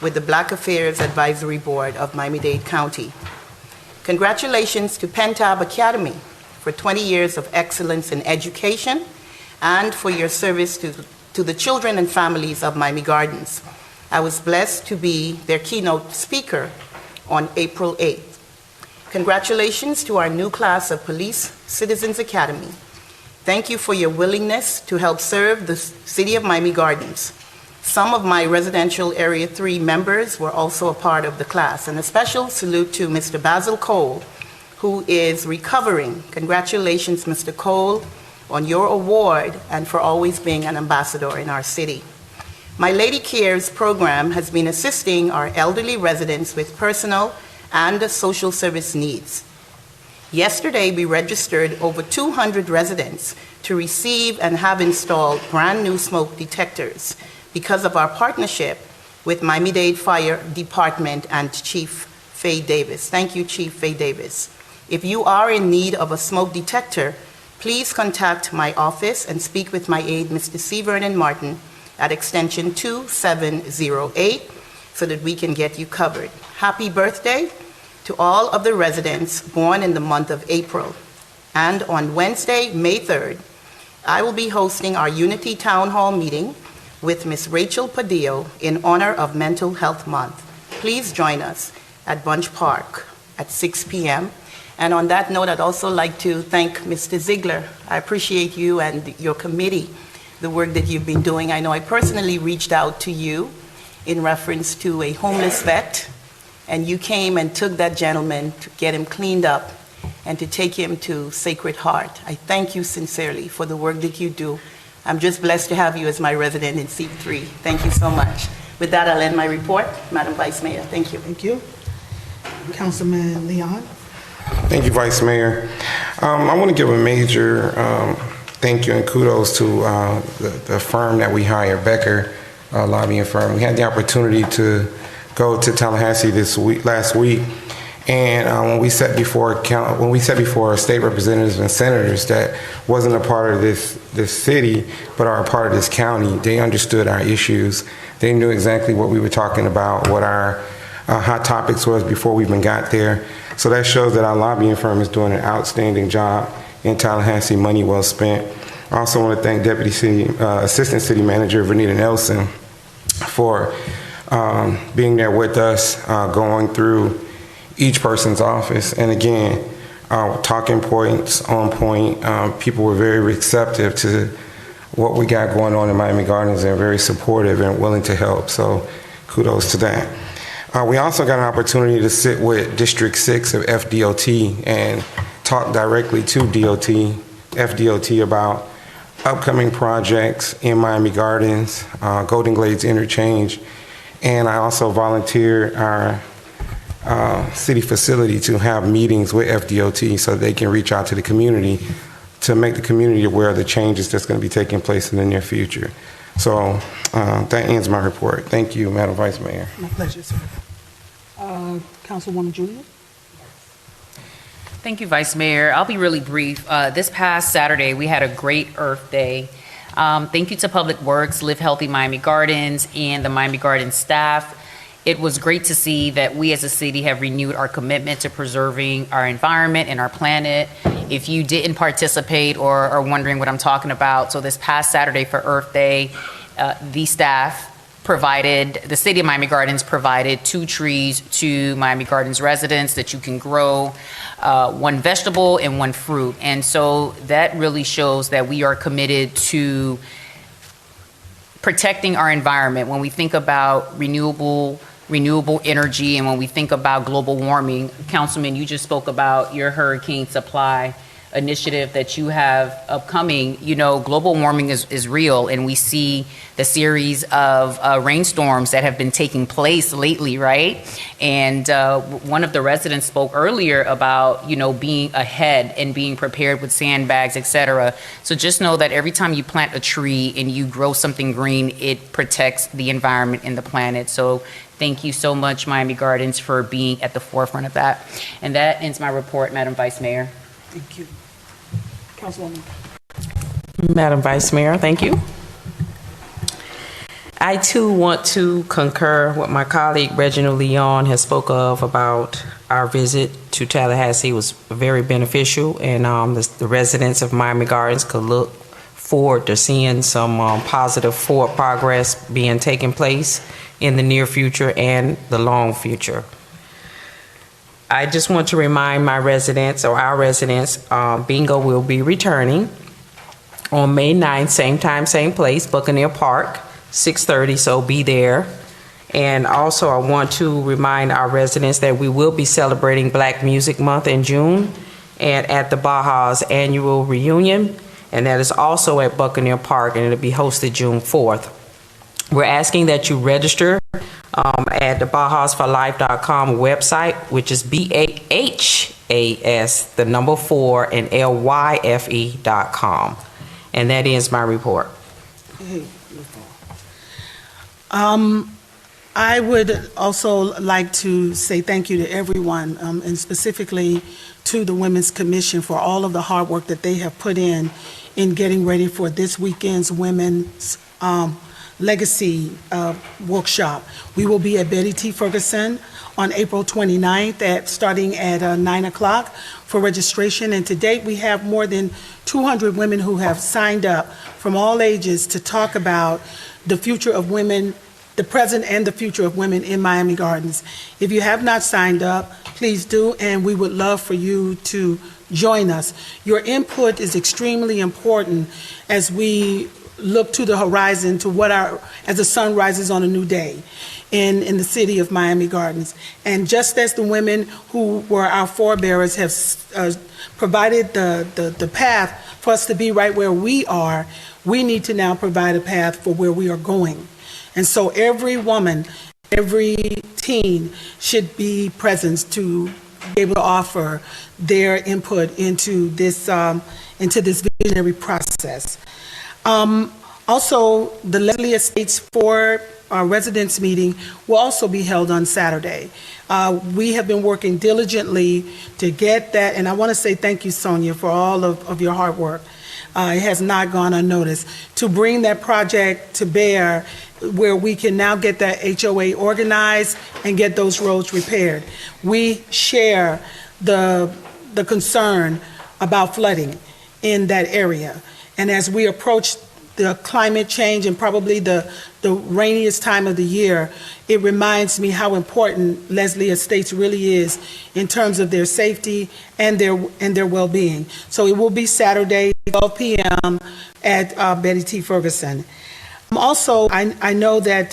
with the Black Affairs Advisory Board of Miami-Dade County. Congratulations to Pentab Academy for 20 years of excellence in education and for your service to the children and families of Miami Gardens. I was blessed to be their keynote speaker on April 8th. Congratulations to our new class of Police Citizens Academy. Thank you for your willingness to help serve the city of Miami Gardens. Some of my residential Area 3 members were also a part of the class, and a special salute to Mr. Basil Cole, who is recovering. Congratulations, Mr. Cole, on your award and for always being an ambassador in our city. My Lady Cares program has been assisting our elderly residents with personal and social service needs. Yesterday, we registered over 200 residents to receive and have installed brand new smoke detectors because of our partnership with Miami-Dade Fire Department and Chief Faye Davis. Thank you, Chief Faye Davis. If you are in need of a smoke detector, please contact my office and speak with my aide, Mr. C. Vernon Martin, at extension 2708 so that we can get you covered. Happy birthday to all of the residents born in the month of April. And on Wednesday, May 3rd, I will be hosting our Unity Town Hall meeting with Ms. Rachel Padillo in honor of Mental Health Month. Please join us at Bunch Park at 6 p.m. And on that note, I'd also like to thank Mr. Ziegler. I appreciate you and your committee, the work that you've been doing. I know I personally reached out to you in reference to a homeless vet, and you came and took that gentleman to get him cleaned up and to take him to Sacred Heart. I thank you sincerely for the work that you do. I'm just blessed to have you as my resident in Seat 3. Thank you so much. With that, I'll end my report. Madam Vice Mayor, thank you. Thank you. Councilman Leon. Thank you, Vice Mayor. I want to give a major thank you and kudos to the firm that we hired, Becker Lobbying Firm. We had the opportunity to go to Tallahassee last week, and when we sat before state representatives and senators that wasn't a part of this city but are a part of this county, they understood our issues. They knew exactly what we were talking about, what our hot topics was before we even got there. So that shows that our lobbying firm is doing an outstanding job in Tallahassee, money well spent. I also want to thank Assistant City Manager Vernita Nelson for being there with us, going through each person's office. And again, talking points on point. People were very receptive to what we got going on in Miami Gardens. They're very supportive and willing to help. So kudos to that. We also got an opportunity to sit with District 6 of FDOT and talk directly to FDOT about upcoming projects in Miami Gardens, Golden Glades Interchange, and I also volunteered our city facility to have meetings with FDOT so they can reach out to the community to make the community aware of the changes that's going to be taking place in the near future. So that ends my report. Thank you, Madam Vice Mayor. My pleasure, sir. Councilwoman Julia. Thank you, Vice Mayor. I'll be really brief. This past Saturday, we had a great Earth Day. Thank you to Public Works, Live Healthy Miami Gardens, and the Miami Gardens staff. It was great to see that we as a city have renewed our commitment to preserving our environment and our planet. If you didn't participate or are wondering what I'm talking about, so this past Saturday for Earth Day, the staff the city of Miami Gardens provided 2 trees to Miami Gardens residents that you can grow, 1 vegetable and 1 fruit. And so that really shows that we are committed to protecting our environment, when we think about renewable energy, and when we think about global warming. Councilman, you just spoke about your hurricane supply initiative that you have upcoming. You know, global warming is real, and we see the series of rainstorms that have been taking place lately, right? And one of the residents spoke earlier about, you know, being ahead and being prepared with sandbags, et cetera. So just know that every time you plant a tree and you grow something green, it protects the environment and the planet. So thank you so much, Miami Gardens, for being at the forefront of that. And that ends my report, Madam Vice Mayor. Thank you. Councilwoman. Madam Vice Mayor, thank you. I too want to concur what my colleague Reginald Leon has spoke of about our visit to Tallahassee. It was very beneficial, and the residents of Miami Gardens could look forward to seeing some positive forward progress being taken place in the near future and the long future. I just want to remind my residents, or our residents, bingo will be returning on May 9th, same time, same place, Buccaneer Park, 6:30, so be there. And also I want to remind our residents that we will be celebrating Black Music Month in June and at the Baja's annual reunion, and that is also at Buccaneer Park, and it'll be hosted June 4th. We're asking that you register at the BajasForLife.com website, which is BAHAS, the number 4, and LYFE.com. And that ends my report. I would also like to say thank you to everyone, and specifically to the Women's Commission for all of the hard work that they have put in getting ready for this weekend's Women's Legacy workshop. We will be at Betty T. Ferguson on April 29th starting at 9 o'clock for registration. And to date, we have more than 200 women who have signed up from all ages to talk about the future of women, the present and the future of women in Miami Gardens. If you have not signed up, please do, and we would love for you to join us. Your input is extremely important as we look to the horizon to as the sun rises on a new day in the city of Miami Gardens. And just as the women who were our forebearers have provided the path for us to be right where we are, we need to now provide a path for where we are going. And so every woman, every teen should be present to be able to offer their input into this visionary process. Also, the Leslie Estates 4 residents meeting will also be held on Saturday. We have been working diligently to get that, and I want to say thank you, Sonia, for all of your hard work. It has not gone unnoticed to bring that project to bear where we can now get that HOA organized and get those roads repaired. We share the concern about flooding in that area. And as we approach the climate change and probably the rainiest time of the year, it reminds me how important Leslie Estates really is in terms of their safety and their well-being. So it will be Saturday, 12 p.m. at Betty T. Ferguson. Also, I know that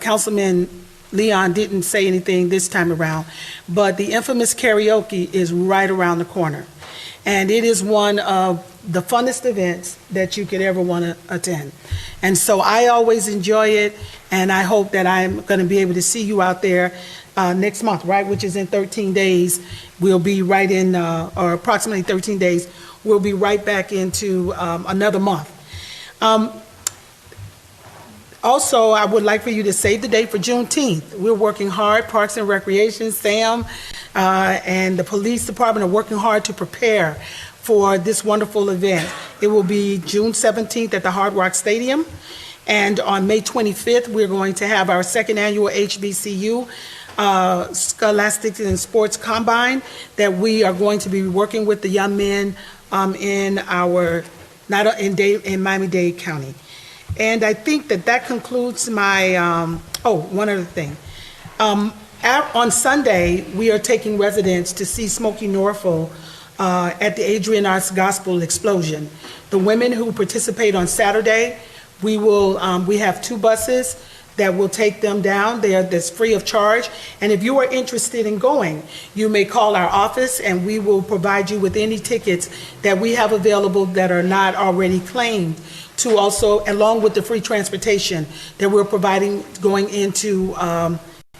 Councilman Leon didn't say anything this time around, but the infamous karaoke is right around the corner. And it is one of the funnest events that you could ever want to attend. And so I always enjoy it, and I hope that I'm going to be able to see you out there next month, right, which is in 13 days. We'll be right in, or approximately 13 days, we'll be right back into another month. Also, I would like for you to save the date for Juneteenth. We're working hard, Parks and Recreation, Sam, and the police department are working hard to prepare for this wonderful event. It will be June 17th at the Hard Rock Stadium, and on May 25th, we're going to have our second annual HBCU Scholastics and Sports Combine that we are going to be working with the young men in Miami-Dade County. And I think that concludes my, one other thing. On Sunday, we are taking residents to see Smokey Norfolk at the Adrian Arts Gospel Explosion. The women who participate on Saturday We have 2 buses that will take them down. That's free of charge. And if you are interested in going, you may call our office and we will provide you with any tickets that we have available that are not already claimed, to also, along with the free transportation that we're providing going into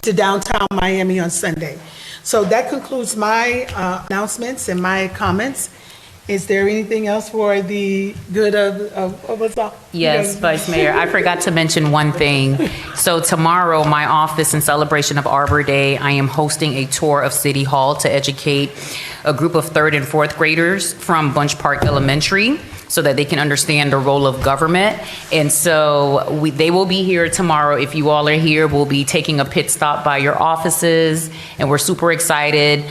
to downtown Miami on Sunday. So that concludes my announcements and my comments. Is there anything else for the good of us all? Yes, Vice Mayor, I forgot to mention one thing. So tomorrow, my office, in celebration of Arbor Day, I am hosting a tour of City Hall to educate a group of 3rd and 4th graders from Bunch Park Elementary, so that they can understand the role of government. And so they will be here tomorrow. If you all are here, we'll be taking a pit stop by your offices, and we're super excited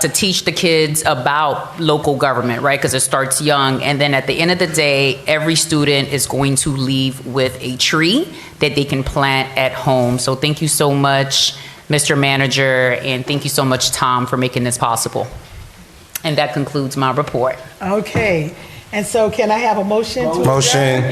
to teach the kids about local government, right? Because it starts young. And then at the end of the day, every student is going to leave with a tree that they can plant at home. So thank you so much, Mr. Manager, and thank you so much, Tom, for making this possible. And that concludes my report. Okay. And so can I have a motion? Motion.